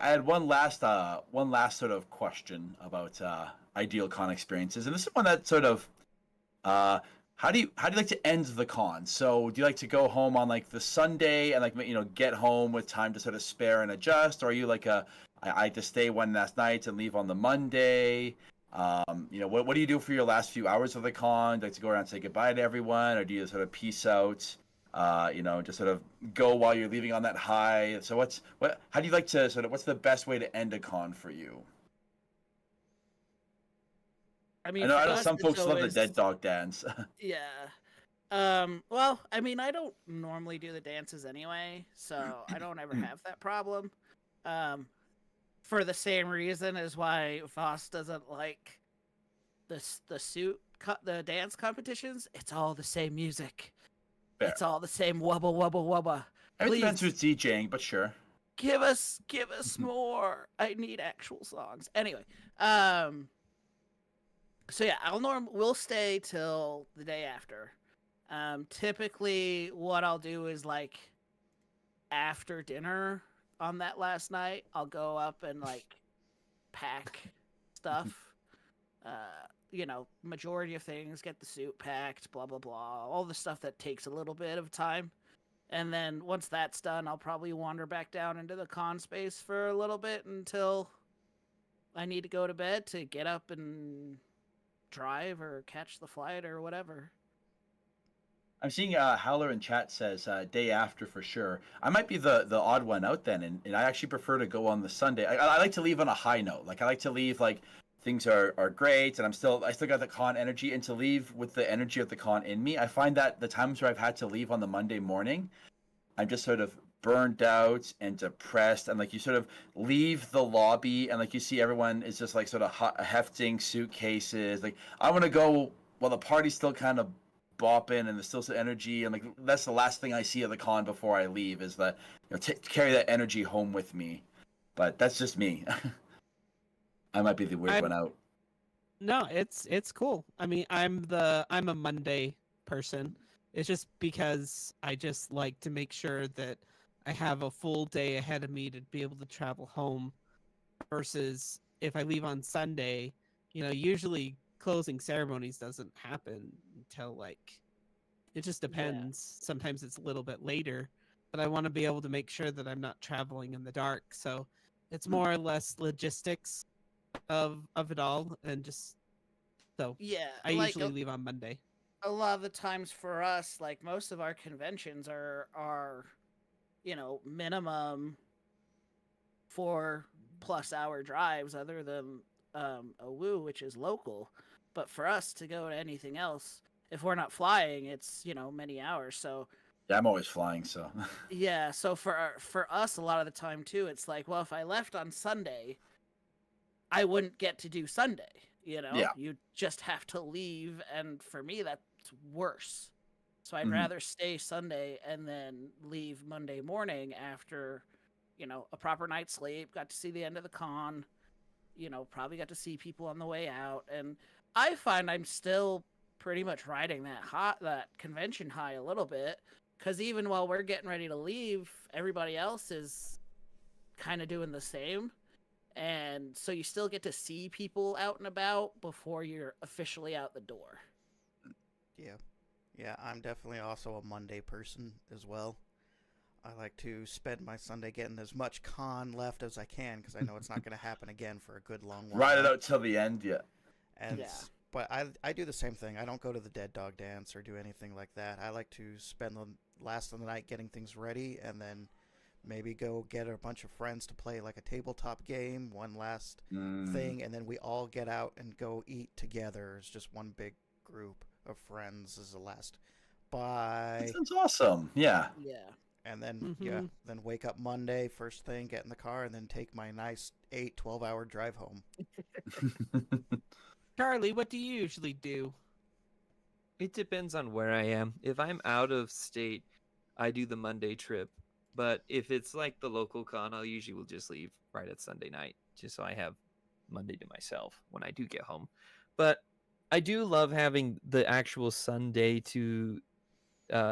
had one last sort of question about ideal con experiences, and this is one that sort of how do you like to end the con? So do you like to go home on like the Sunday and like get home with time to sort of spare and adjust, or are you like I like to stay one last night and leave on the Monday? What do you do for your last few hours of the con? Do you like to go around and say goodbye to everyone, or do you sort of peace out? Just sort of go while you're leaving on that high. So how do you like to what's the best way to end a con for you? I I mean, know, for I know us, some it's folks love the always dead dog dance. yeah. Well, I mean, I don't normally do the dances anyway, so I don't ever have that problem. For the same reason as why Vaos doesn't like the dance competitions. It's all the same music. Fair. It's all the same wubba wubba wubba. It depends Please who's DJing, but sure. give us more. I need actual songs. Anyway, so yeah, we'll stay till the day after. Typically what I'll do is like after dinner on that last night, I'll go up and like pack stuff. Majority of things, get the suit packed, blah blah blah, all the stuff that takes a little bit of time. And then once that's done, I'll probably wander back down into the con space for a little bit until I need to go to bed to get up and drive or catch the flight or whatever. I'm seeing Howler in chat says day after for sure. I might be the odd one out then, and I actually prefer to go on the Sunday. I like to leave on a high note. Like I like to leave like things are great, and I still got the con energy, and to leave with the energy of the con in me. I find that the times where I've had to leave on the Monday morning, I'm just sort of burned out and depressed, and like you sort of leave the lobby, and like you see everyone is just like sort of hefting suitcases. Like I want to go while the party's still kind of bopping and there's still some energy, and like that's the last thing I see of the con before I leave is that carry that energy home with me. But that's just me. I might be the weird one out. No, it's cool. I mean, I'm a Monday person. It's just because I just like to make sure that I have a full day ahead of me to be able to travel home versus if I leave on Sunday, usually closing ceremonies doesn't happen until like it just depends. Yeah. Sometimes it's a little bit later, but I want to be able to make sure that I'm not traveling in the dark. So it's more or less logistics of it all, and just so I usually leave on Monday. A lot of the times for us, like most of our conventions are minimum 4+ hour drives, other than Owu, which is local. But for us to go to anything else, if we're not flying, it's many hours. So yeah, I'm always flying, so yeah. So for us, a lot of the time too, it's like, well, if I left on Sunday, I wouldn't get to do Sunday. Yeah. You just have to leave, and for me, that's worse. So I'd rather stay Sunday and then leave Monday morning after, a proper night's sleep. Got to see the end of the con. Probably got to see people on the way out, and I find I'm still pretty much riding that convention high a little bit, because even while we're getting ready to leave, everybody else is kind of doing the same. And so you still get to see people out and about before you're officially out the door. Yeah, I'm definitely also a Monday person as well. I like to spend my Sunday getting as much con left as I can, because I know it's not going to happen again for a good long while. Ride it out till the end, yeah. But I do the same thing. I don't go to the dead dog dance or do anything like that. I like to spend the last of the night getting things ready, and then maybe go get a bunch of friends to play like a tabletop game, one last thing, and then we all get out and go eat together as just one big group of friends as the last. Bye. That sounds awesome. Yeah. Yeah. And then, then wake up Monday, first thing, get in the car, and then take my nice 12-hour drive home. Charlie, what do you usually do? It depends on where I am. If I'm out of state, I do the Monday trip. But if it's like the local con, I'll usually will just leave right at Sunday night, just so I have Monday to myself when I do get home. But I do love having the actual Sunday to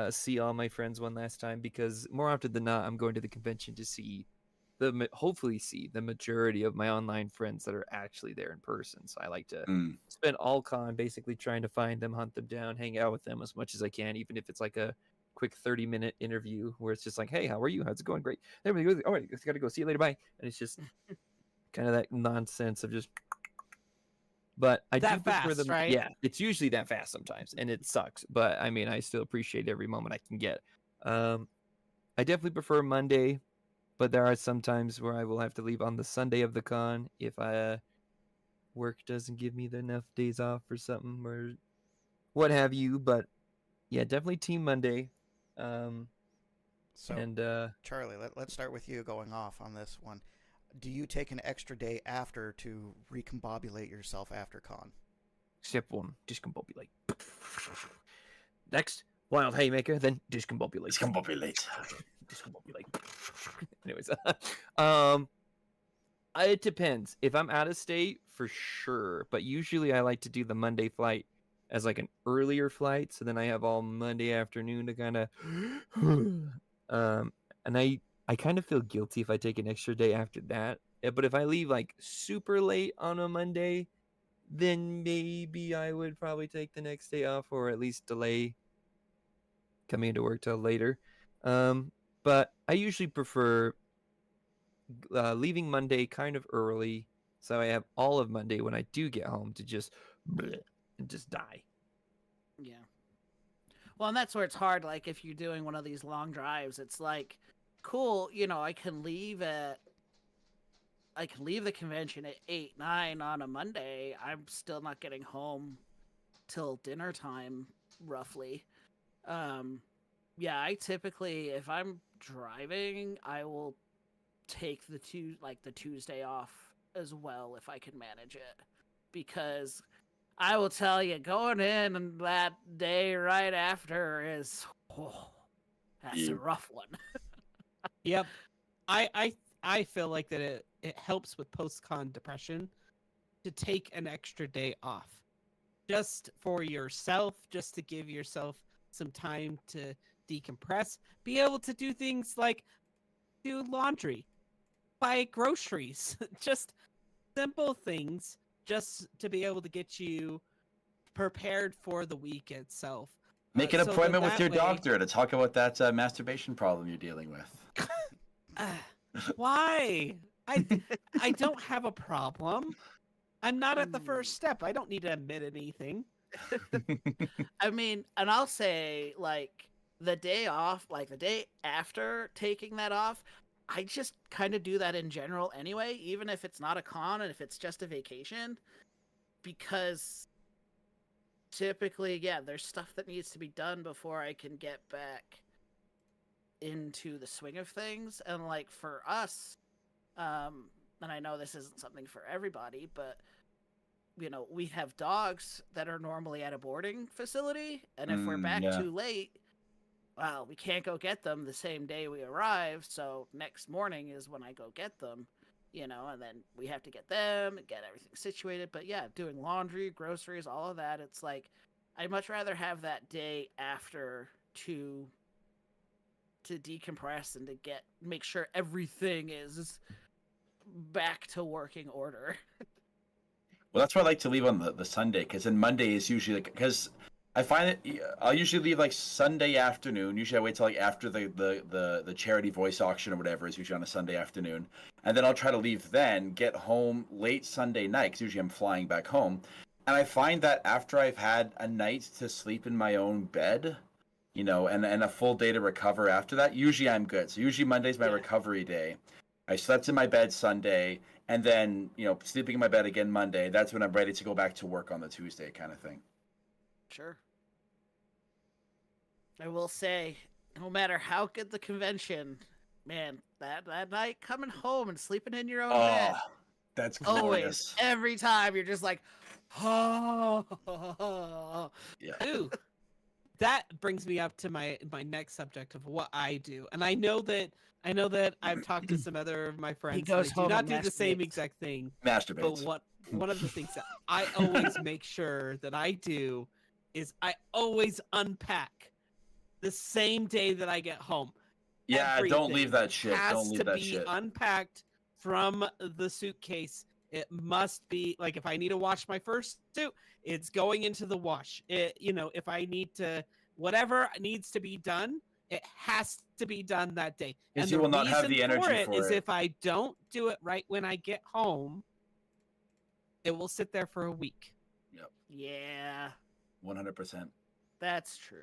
see all my friends one last time, because more often than not, I'm going to the convention to hopefully see the majority of my online friends that are actually there in person. So I like to spend all con basically trying to find them, hunt them down, hang out with them as much as I can, even if it's like a quick 30-minute interview where it's just like, hey, how are you? How's it going? Great. Everybody goes, all right, I gotta go. See you later. Bye. And it's just kind of that nonsense of just. But I do prefer them. Right? Yeah, it's usually that fast sometimes, and it sucks. But I mean, I still appreciate every moment I can get. I definitely prefer Monday, but there are some times where I will have to leave on the Sunday of the con if work doesn't give me enough days off or something or what have you. But yeah, definitely Team Monday. Charlie, let's start with you going off on this one. Do you take an extra day after to recombobulate yourself after con? Step 1, discombobulate. Next, wild haymaker, then discombobulate. Discombobulate. Anyways, it depends. If I'm out of state, for sure. But usually I like to do the Monday flight as like an earlier flight, so then I have all Monday afternoon to kind of and I kind of feel guilty if I take an extra day after that. But if I leave like super late on a Monday, then maybe I would probably take the next day off, or at least delay coming into work till later. But I usually prefer leaving Monday kind of early, so I have all of Monday when I do get home to just die. Yeah. Well, and that's where it's hard. Like, if you're doing one of these long drives, it's like, cool, I can leave the convention at 8, 9 on a Monday. I'm still not getting home till dinner time, roughly. Yeah, I typically, if I'm driving, I will take the Tuesday off as well if I can manage it, because I will tell you, going in that day right after is that's a rough one. Yep. I feel like that it helps with post-con depression to take an extra day off. Just for yourself, just to give yourself some time to decompress, be able to do things like do laundry, buy groceries, just simple things just to be able to get you prepared for the week itself. Make an appointment with your way, doctor to talk about that masturbation problem you're dealing with. Why? I don't have a problem. I'm not at the first step. I don't need to admit anything. I mean, and I'll say, like, the day off, like the day after taking that off, I just kind of do that in general anyway, even if it's not a con and if it's just a vacation, because typically, yeah, there's stuff that needs to be done before I can get back into the swing of things. And like for us, and I know this isn't something for everybody, but we have dogs that are normally at a boarding facility, and if we're back too late, well, we can't go get them the same day we arrive, so next morning is when I go get them, and then we have to get them and get everything situated. But yeah, doing laundry, groceries, all of that, it's like I'd much rather have that day after to decompress and to make sure everything is back to working order. Well, that's why I like to leave on the Sunday, because then Monday is usually because I find it. I'll usually leave like Sunday afternoon. Usually I wait till like after the charity voice auction or whatever is usually on a Sunday afternoon, and then I'll try to leave then, get home late Sunday night, because usually I'm flying back home, and I find that after I've had a night to sleep in my own bed, and a full day to recover after that, usually I'm good. So usually Monday's my recovery day. I slept in my bed Sunday, and then, sleeping in my bed again Monday. That's when I'm ready to go back to work on the Tuesday kind of thing. Sure. I will say, no matter how good the convention, man, that night coming home and sleeping in your own Oh, bed, that's always, glorious. every time you're just like, oh, Yeah. Ooh, that brings me up to my next subject of what I do, and I know that I've talked to some other of my friends. goes They do home not and do the same masturbates. exact thing. But Masturbates. one of the things that I always make sure that I do is I always unpack the same day that I get home. Yeah, don't leave Everything that shit. has Don't leave to that be shit. unpacked from the suitcase. It must be like if I need to wash my first suit, it's going into the wash. If I need to, whatever needs to be done, it has to be done that day. Because And you the will not have reason the energy it for is it. if I don't do it right when I get home, it will sit there for a week. yeah, 100%. that's true.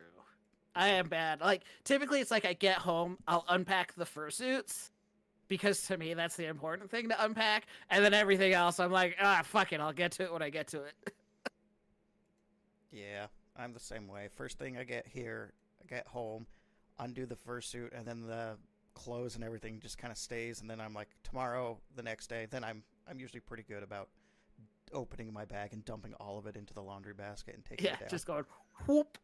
I am bad. Like, typically it's like I get home, I'll unpack the fursuits, because to me that's the important thing to unpack, and then everything else I'm like, fuck it, I'll get to it when I get to it. Yeah, I'm the same way. First thing I get home, undo the fursuit, and then the clothes and everything just kind of stays. And then I'm like, tomorrow, the next day, then I'm usually pretty good about opening my bag and dumping all of it into the laundry basket and taking Yeah, it down. just going whoop.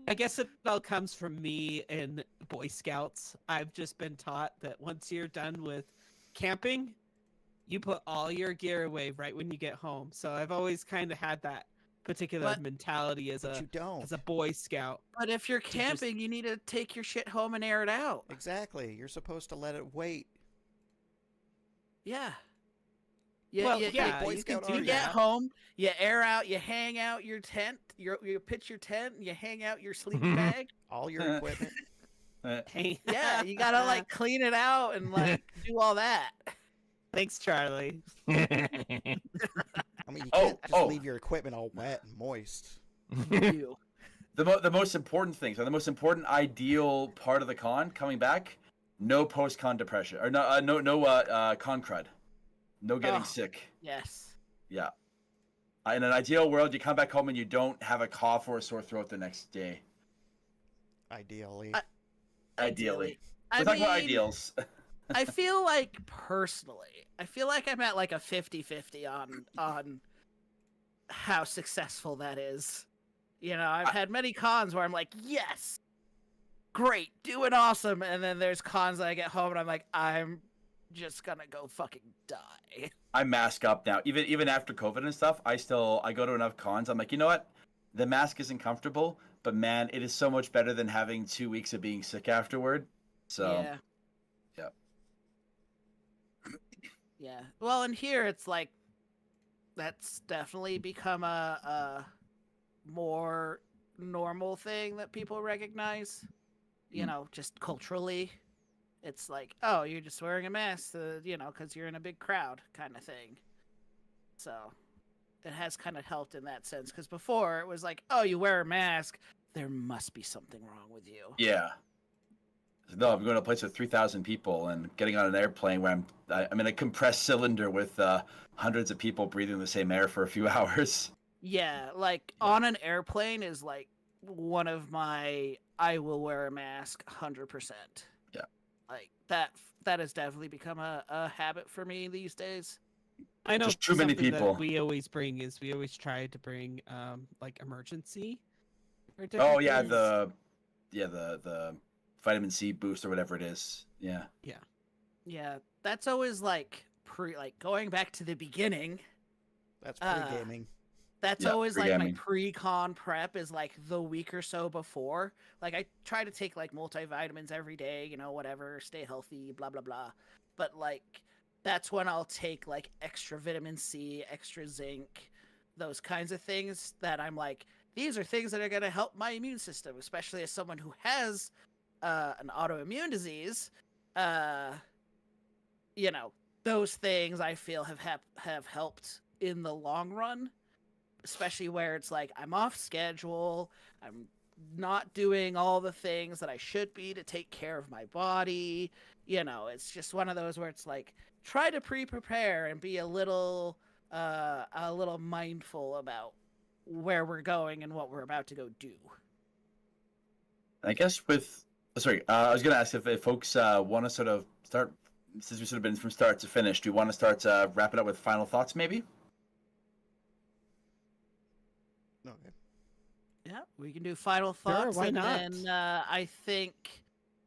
I guess it all comes from me in Boy Scouts. I've just been taught that once you're done with camping, you put all your gear away right when you get home. So I've always kind of had that particular But- mentality as But you don't. a Boy Scout. But if you're just- camping, you need to take your shit home and air it out. Exactly. You're supposed to let it wait. Yeah. Yeah, Well, yeah, yeah, Boy you Scout can do You already- get that. home, you air out, you hang out your tent, you pitch your tent, you hang out your sleeping bag. All your equipment. Hey, Yeah, you gotta like clean it out and like do all that. Thanks, Charlie. I mean, you can't just leave your equipment all wet and moist. You. The most important thing, so the most important ideal part of the con coming back, no post-con depression or no con crud, no getting Oh. sick. Yes. Yeah. In an ideal world, you come back home and you don't have a cough or a sore throat the next day. Ideally. Ideally. I We're talking about mean, ideals. I feel like personally, I feel like I'm at like a 50-50 on how successful that is. You know, I've had many cons where I'm like, yes, great, doing awesome, and then there's cons that I get home and I'm like, I'm just gonna go fucking die. I mask up now. Even after COVID and stuff, I go to enough cons. I'm like, you know what? The mask isn't comfortable, but man, it is so much better than having 2 weeks of being sick afterward. So Yeah. Yeah. Yeah. Well, and here it's like that's definitely become a more normal thing that people recognize. You Mm. know, just culturally, it's like, oh, you're just wearing a mask, you know, because you're in a big crowd, kind of thing. So it has kind of helped in that sense. Because before it was like, oh, you wear a mask, there must be something wrong with you. yeah. No, I'm going to a place with 3,000 people and getting on an airplane where I'm in a compressed cylinder with hundreds of people breathing the same air for a few hours. Yeah, like on an airplane is like one of my I will wear a mask 100%. Yeah. Like that has definitely become a habit for me these days. I know Just too many something people. that we always try to bring like emergency. or Oh different yeah, things. the vitamin C boost or whatever it is. Yeah. Yeah, that's always like going back to the beginning. That's uh, pre-gaming. That's Yeah, always like my pre-gaming. pre-con prep is like the week or so before. Like I try to take like multivitamins every day, you know, whatever, stay healthy, blah blah blah. But like that's when I'll take like extra vitamin C, extra zinc, those kinds of things that I'm like, these are things that are going to help my immune system, especially as someone who has an autoimmune disease. You know, those things I feel have helped in the long run, especially where it's like I'm off schedule, I'm not doing all the things that I should be to take care of my body. You know, it's just one of those where it's like try to prepare and be a little mindful about where we're going and what we're about to go do. I guess with Sorry, I was going to ask if folks want to sort of start, since we've sort of been from start to finish, do you want to start wrapping up with final thoughts, maybe? Okay. Yeah, we can do final thoughts, why and not? then I think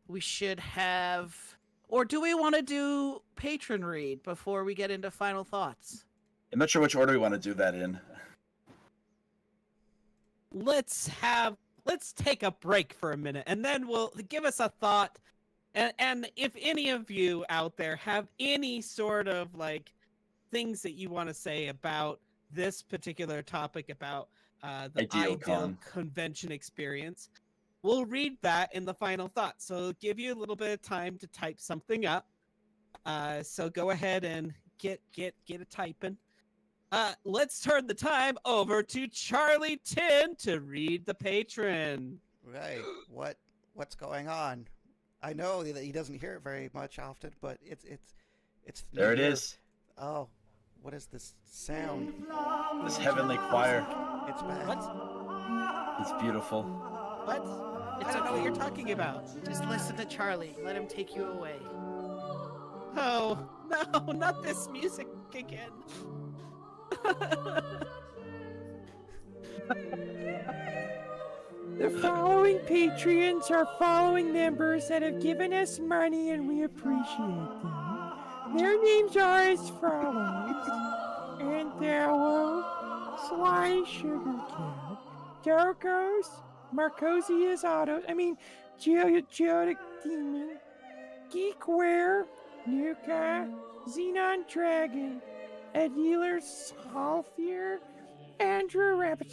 we should have. Or do we want to do patron read before we get into final thoughts? I'm not sure which order we want to do that in. Let's take a break for a minute, and then we'll give us a thought. And if any of you out there have any sort of like things that you want to say about this particular topic, about the Ideal ideal con. convention experience, we'll read that in the final thought. So it'll give you a little bit of time to type something up. So go ahead and get it typing. Let's turn the time over to Charlie Tin to read the patron. Right. What's going on? I know that he doesn't hear it very much often, but it's There it near. is. Oh, what is this sound? This heavenly choir. It's back. What? It's beautiful. What? It's I don't know okay. what you're talking about. Just listen to Charlie. Let him take you away. Oh, no, not this music again. The following Patreons are following members that have given us money and we appreciate them. Their names are as follows: Anthallo, Sly Sugarcat, Dokos, Marcosius Autos, Geodic Demon, Geekware, Nuka, Xenon Dragon, Adiler Salthier, Andrew Rabbit,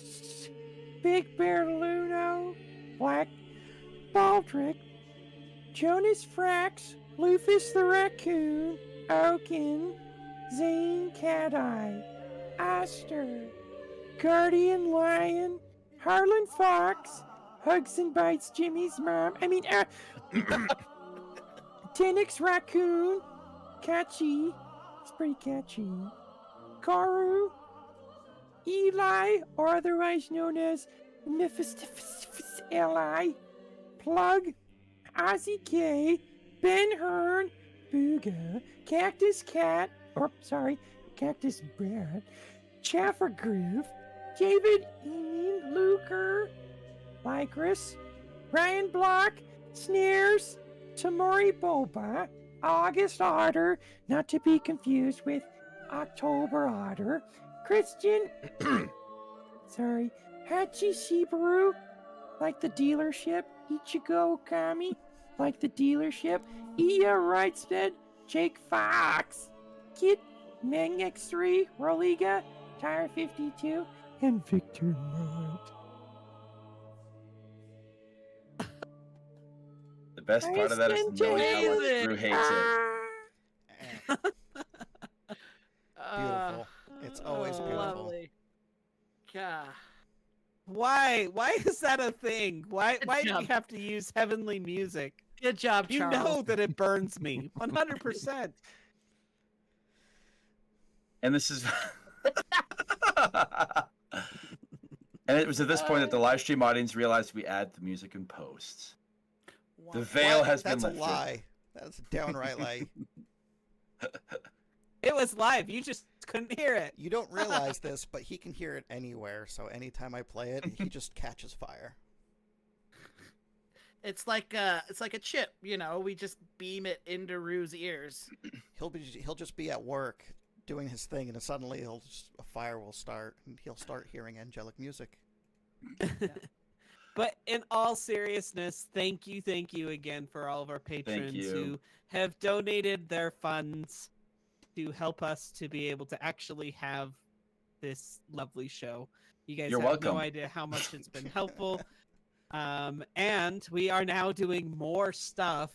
Big Bear Luno, Black Baldrik, Jonas Frax, Lufis the Raccoon, Oaken, Zane Cat-Eye, Aster, Guardian Lion, Harlan Fox, Hugs and Bites Jimmy's mom, Tenax Raccoon, Catchy, it's pretty catchy, Karu, Eli, or otherwise known as MephistophEli, Plug, Ausi K, Ben Hearn, Booga, Cactus Cat, Cactus Brad, Chaphogriff, David Eamon, Luker, Lygris, Ryan Block, Snares, Tamori Boba, August Otter, not to be confused with October Otter, Christian, Hachi Shibaru, like the dealership, Ichigo Ookami, like the dealership, Iya Wrightsbed, Jake Fox, Kit, Meng X3, Roliga, Tire 52, and Victor Mutt. The best part of that is knowing how much Drew hates it. Beautiful. It's always beautiful. Lovely. God. Why is that a thing? Why do job. we have to use heavenly music? Good job, You Charles. know that it burns me 100%. And this is and it was at this point that the live stream audience realized we add the music in post. The veil What? has been That's a lifted. lie. That's a downright lie. It was live. You just couldn't hear it. You don't realize this, but he can hear it anywhere. So anytime I play it, he just catches fire. It's like a chip, you know. We just beam it into Rue's ears. He'll just be at work doing his thing, and suddenly a fire will start, and he'll start hearing angelic music. But in all seriousness, thank you again for all of our patrons you. who have donated their funds to help us to be able to actually have this lovely show. You guys You're have welcome. no idea how much it's been helpful. And we are now doing more stuff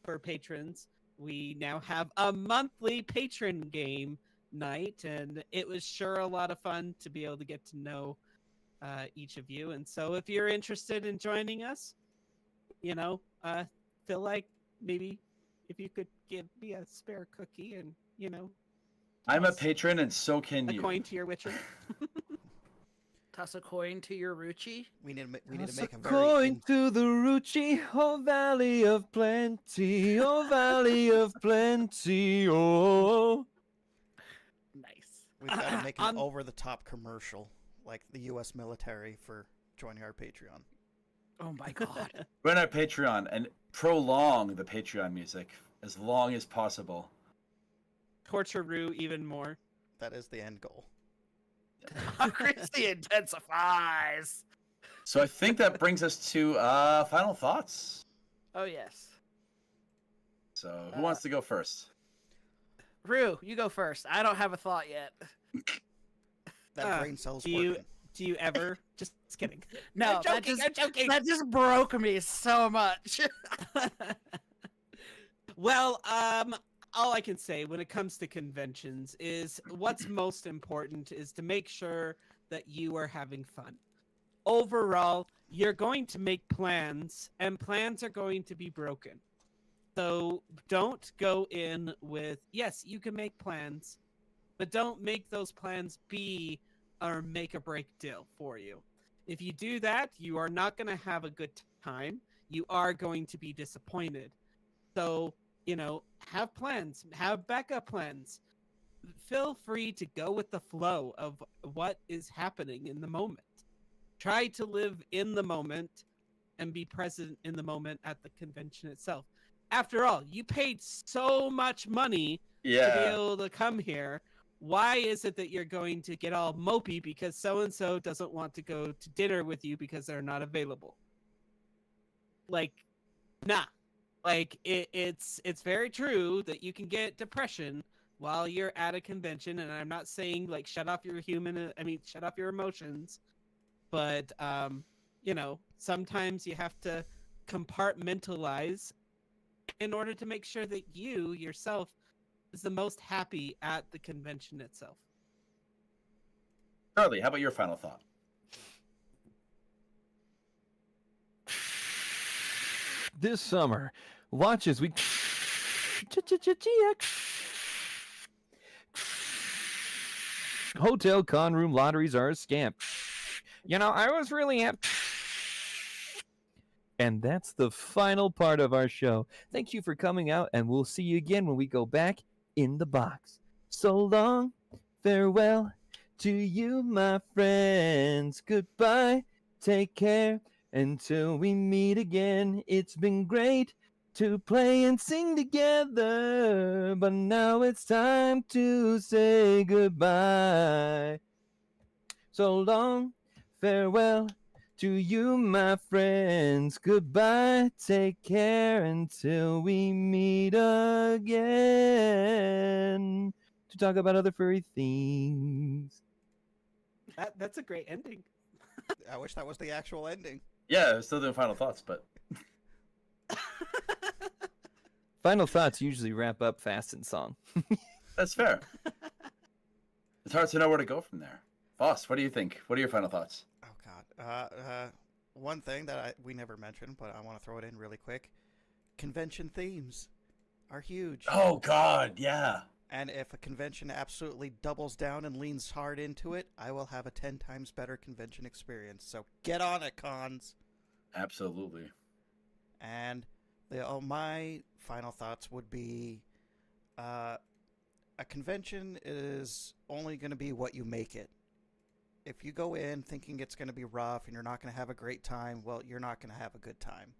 for patrons. We now have a monthly patron game night, and it was sure a lot of fun to be able to get to know each of you. And so if you're interested in joining us, feel like maybe if you could give me a spare cookie and, I'm a toss patron and so can a you. coin to your witcher. Toss a coin to your Ruchi. We need to Toss make a a very coin to the Ruchi, oh valley of plenty, oh valley of plenty, oh. Nice. we've got to make an On- over-the-top commercial, like the U.S. military for joining our Patreon. Oh my god. Join our Patreon and prolong the Patreon music as long as possible. Torture Rue even more. That is the end goal. Democracy intensifies. So I think that brings us to final thoughts. Oh yes. So who wants to go first? Rue, you go first. I don't have a thought yet. That brain cell's do you working. do you ever? Just kidding. No, I'm joking. I'm joking. that just broke me so much. Well, all I can say when it comes to conventions is what's most important is to make sure that you are having fun. Overall, you're going to make plans, and plans are going to be broken. So don't go in with, yes, you can make plans, but don't make those plans be or make a break deal for you. If you do that, you are not going to have a good time. You are going to be disappointed. So, have plans, have backup plans. Feel free to go with the flow of what is happening in the moment. Try to live in the moment and be present in the moment at the convention itself. After all, you paid so much money to be able to come here. Why is it that you're going to get all mopey because so-and-so doesn't want to go to dinner with you because they're not available? Like, nah. Like, it's very true that you can get depression while you're at a convention, and I'm not saying, like, shut off your emotions, but, sometimes you have to compartmentalize in order to make sure that you, yourself, is the most happy at the convention itself. Charlie, how about your final thought? This summer, watch as we hotel con room lotteries are a scam. I was really happy. And that's the final part of our show. Thank you for coming out, and we'll see you again when we go back in the box. So long, farewell to you, my friends. Goodbye, take care, until we meet again. It's been great to play and sing together, but now it's time to say goodbye. So long, farewell to you, my friends. Goodbye, take care, until we meet again to talk about other furry things. That's a great ending. I wish that was the actual ending. Yeah, I'm still doing final thoughts, but Final thoughts usually wrap up fast in song. that's fair. It's hard to know where to go from there. Vaos, what do you think? What are your final thoughts? Oh God. One thing that we never mentioned, but I want to throw it in really quick. Convention themes are huge. Oh God, yeah. And if a convention absolutely doubles down and leans hard into it, I will have a 10 times better convention experience. So get on it, cons. Absolutely. And my final thoughts would be, a convention is only going to be what you make it. If you go in thinking it's going to be rough and you're not going to have a great time, well, you're not going to have a good time.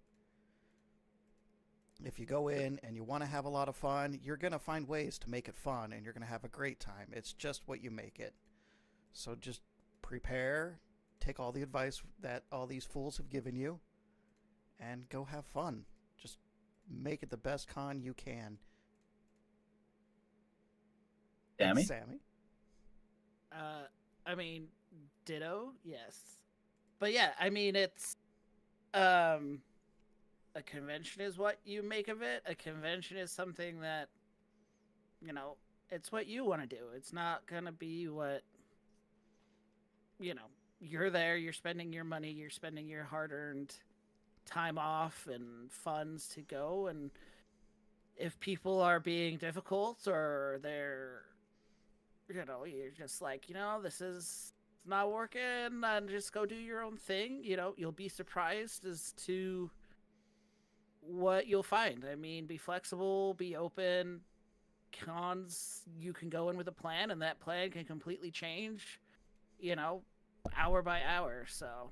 If you go in and you want to have a lot of fun, you're going to find ways to make it fun and you're going to have a great time. It's just what you make it. So just prepare, take all the advice that all these fools have given you, and go have fun. Just make it the best con you can. Sammy? Sammy? I mean, ditto, yes. But yeah, I mean, it's, a convention is what you make of it. A convention is something that, it's what you want to do. It's not going to be what, you're there, you're spending your money, you're spending your hard-earned time off and funds to go. And if people are being difficult or they're, you're just like, this is not working, and just go do your own thing. You know, you'll be surprised as to what you'll find. I mean, be flexible, be open. Cons, you can go in with a plan, and that plan can completely change, you know, hour by hour. So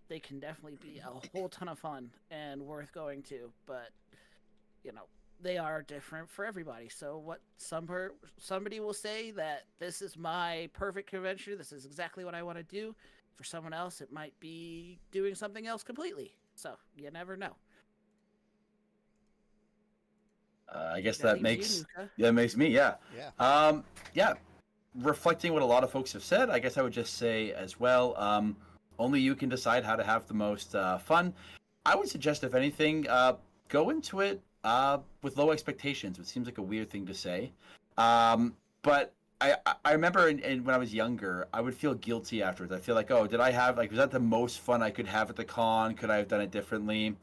they can definitely be a whole ton of fun and worth going to, but you know, they are different for everybody. So what somebody will say that this is my perfect convention, this is exactly what I want to do. For someone else, it might be doing something else completely. So you never know. I guess That that leaves makes me, yeah. Yeah. Yeah. Reflecting what a lot of folks have said, I guess I would just say as well, only you can decide how to have the most fun. I would suggest, if anything, go into it with low expectations, which seems like a weird thing to say. But I remember when I was younger, I would feel guilty afterwards. I feel like, oh, was that the most fun I could have at the con? Could I have done it differently?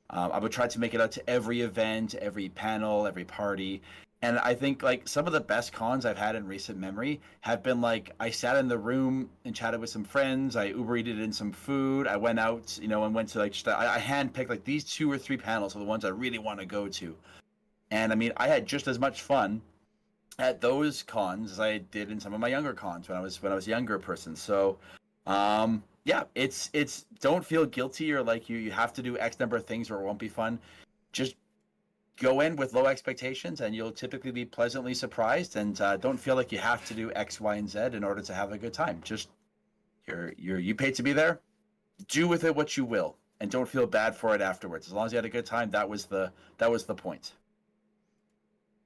I would try to make it out to every event, every panel, every party. And I think like some of the best cons I've had in recent memory have been like I sat in the room and chatted with some friends. I Uber Eated in some food. I went out, and went to like I handpicked like these 2 or 3 panels are the ones I really want to go to. And I mean, I had just as much fun at those cons as I did in some of my younger cons when I was a younger person. So, yeah, it's don't feel guilty or like you have to do X number of things or it won't be fun. Just go in with low expectations and you'll typically be pleasantly surprised, and don't feel like you have to do X, Y, and Z in order to have a good time. Just you paid to be there. Do with it what you will, and don't feel bad for it afterwards. As long as you had a good time, that was the point.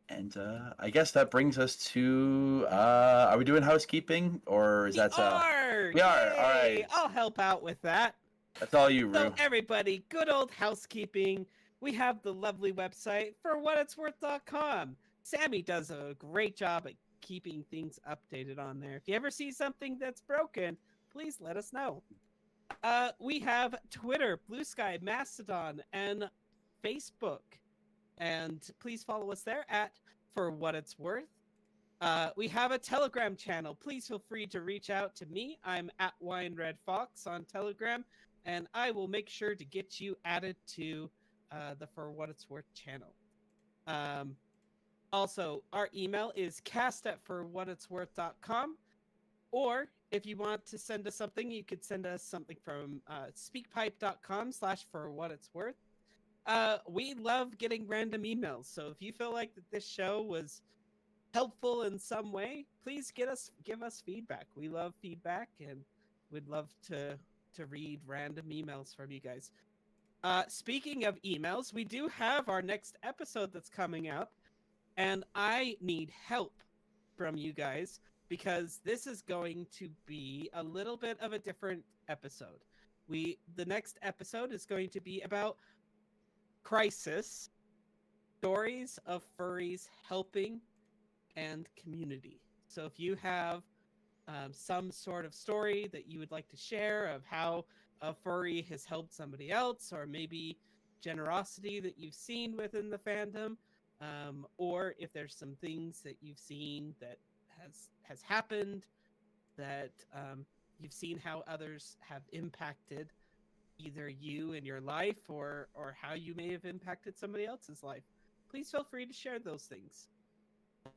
And I guess that brings us to are we doing housekeeping, or is that We are. Yay! All right, I'll help out with that. that's all you, Rue. So everybody, good old housekeeping. We have the lovely website for whatitsworth.com. Sammy does a great job at keeping things updated on there. If you ever see something that's broken, please let us know. We have Twitter, Blue Sky, Mastodon, and Facebook. And please follow us there at For What It's Worth. We have a Telegram channel. Please feel free to reach out to me. I'm at WineRedFox on Telegram, and I will make sure to get you added to the For What It's Worth channel. Also, our email is cast@forwhatitsworth.com. Or if you want to send us something, you could send us something from speakpipe.com/forwhatitsworth. We love getting random emails. So if you feel like that this show was helpful in some way, please give us feedback. We love feedback, and we'd love to read random emails from you guys. Speaking of emails, we do have our next episode that's coming up, and I need help from you guys because this is going to be a little bit of a different episode. The next episode is going to be about crisis, stories of furries helping, and community. So if you have some sort of story that you would like to share of how a furry has helped somebody else, or maybe generosity that you've seen within the fandom, or if there's some things that you've seen that has happened that you've seen how others have impacted either you in your life or how you may have impacted somebody else's life, please feel free to share those things.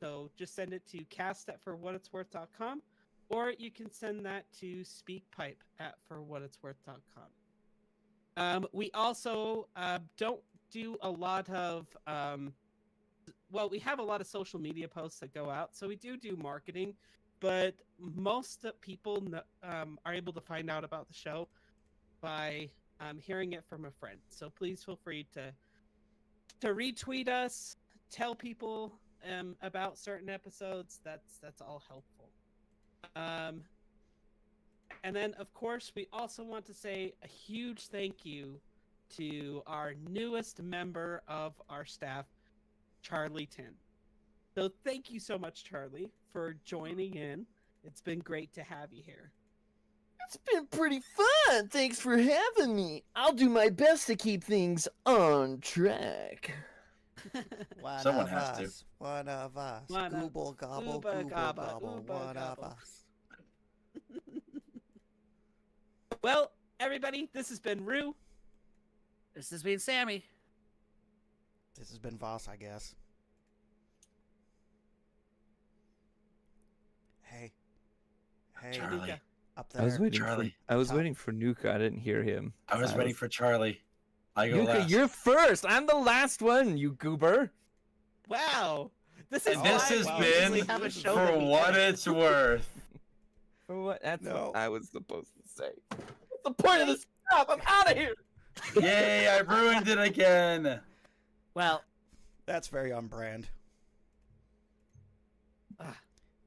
So just send it to cast@forwhatitsworth.com, or you can send that to speakpipe@forwhatitsworth.com. We also don't do a lot of we have a lot of social media posts that go out, so we do marketing, but most people are able to find out about the show by hearing it from a friend. So please feel free to retweet us, tell people about certain episodes. That's all helpful. And then, of course, we also want to say a huge thank you to our newest member of our staff, Charlie Tin. So thank you so much, Charlie, for joining in. It's been great to have you here. It's been pretty fun. Thanks for having me. I'll do my best to keep things on track. Someone has to. One of us. One of- Gooble gobble, Ooba gooble gobble, gobble, ooba one of gobble. us. Well, everybody, this has been Rue. This has been Sammy. This has been Vaos, I guess. Hey. Hey, Charlie. Nuka. up I was there. waiting Charlie. for I was Top. waiting for Nuka. I didn't hear him. I was waiting for Charlie. I go Nuka, last. you're first. I'm the last one, you goober. Wow. This is And this why has we been usually have a show for that we what edit. it's worth. For what? That's No. what I was supposed to say. What's the point of this stuff? I'm out of here. Yay! I ruined it again. Well, That's very on brand.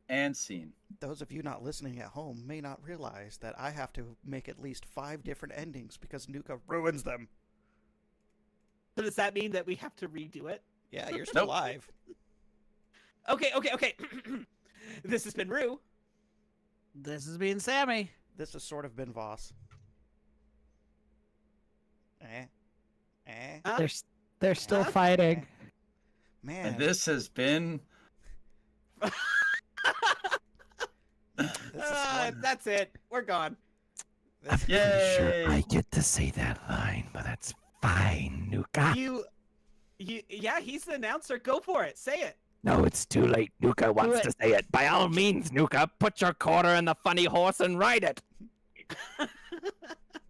And scene. Those of you not listening at home may not realize that I have to make at least 5 different endings because Nuka ruins them. So does that mean that we have to redo it? Yeah, you're still Nope. live. Okay. This has been Rue. this has been Sammy. This has sort of been Voss. Huh? They're still Huh? fighting. Man, And this has been. this is fun. That's it. We're gone. This- Yay! get to say that line, but that's fine, Nuka. Yeah, he's the announcer. Go for it. Say it. No, it's too late. Nuka wants it. to say it. By all means, Nuka, put your quarter in the funny horse and ride it.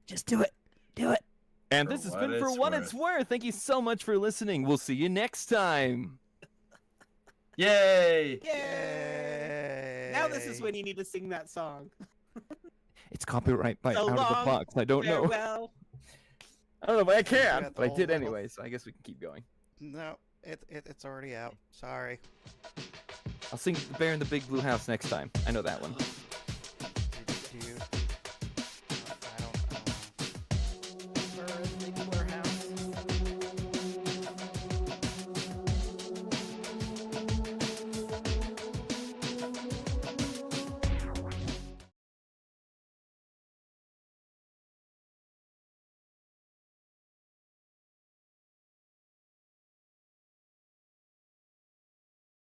Just do it. Do it. And For this has what been For it's What It's Worth. Thank you so much for listening. We'll see you next time. Yay! Yay! Now this is when you need to sing that song. It's copyright by So Out of long, the Box. I don't know. Farewell. I don't know, but I You can. got the But I whole did little- anyway, so I guess we can keep going. No, it's already out. Sorry. I'll sing The Bear in the Big Blue House next time. I know that one.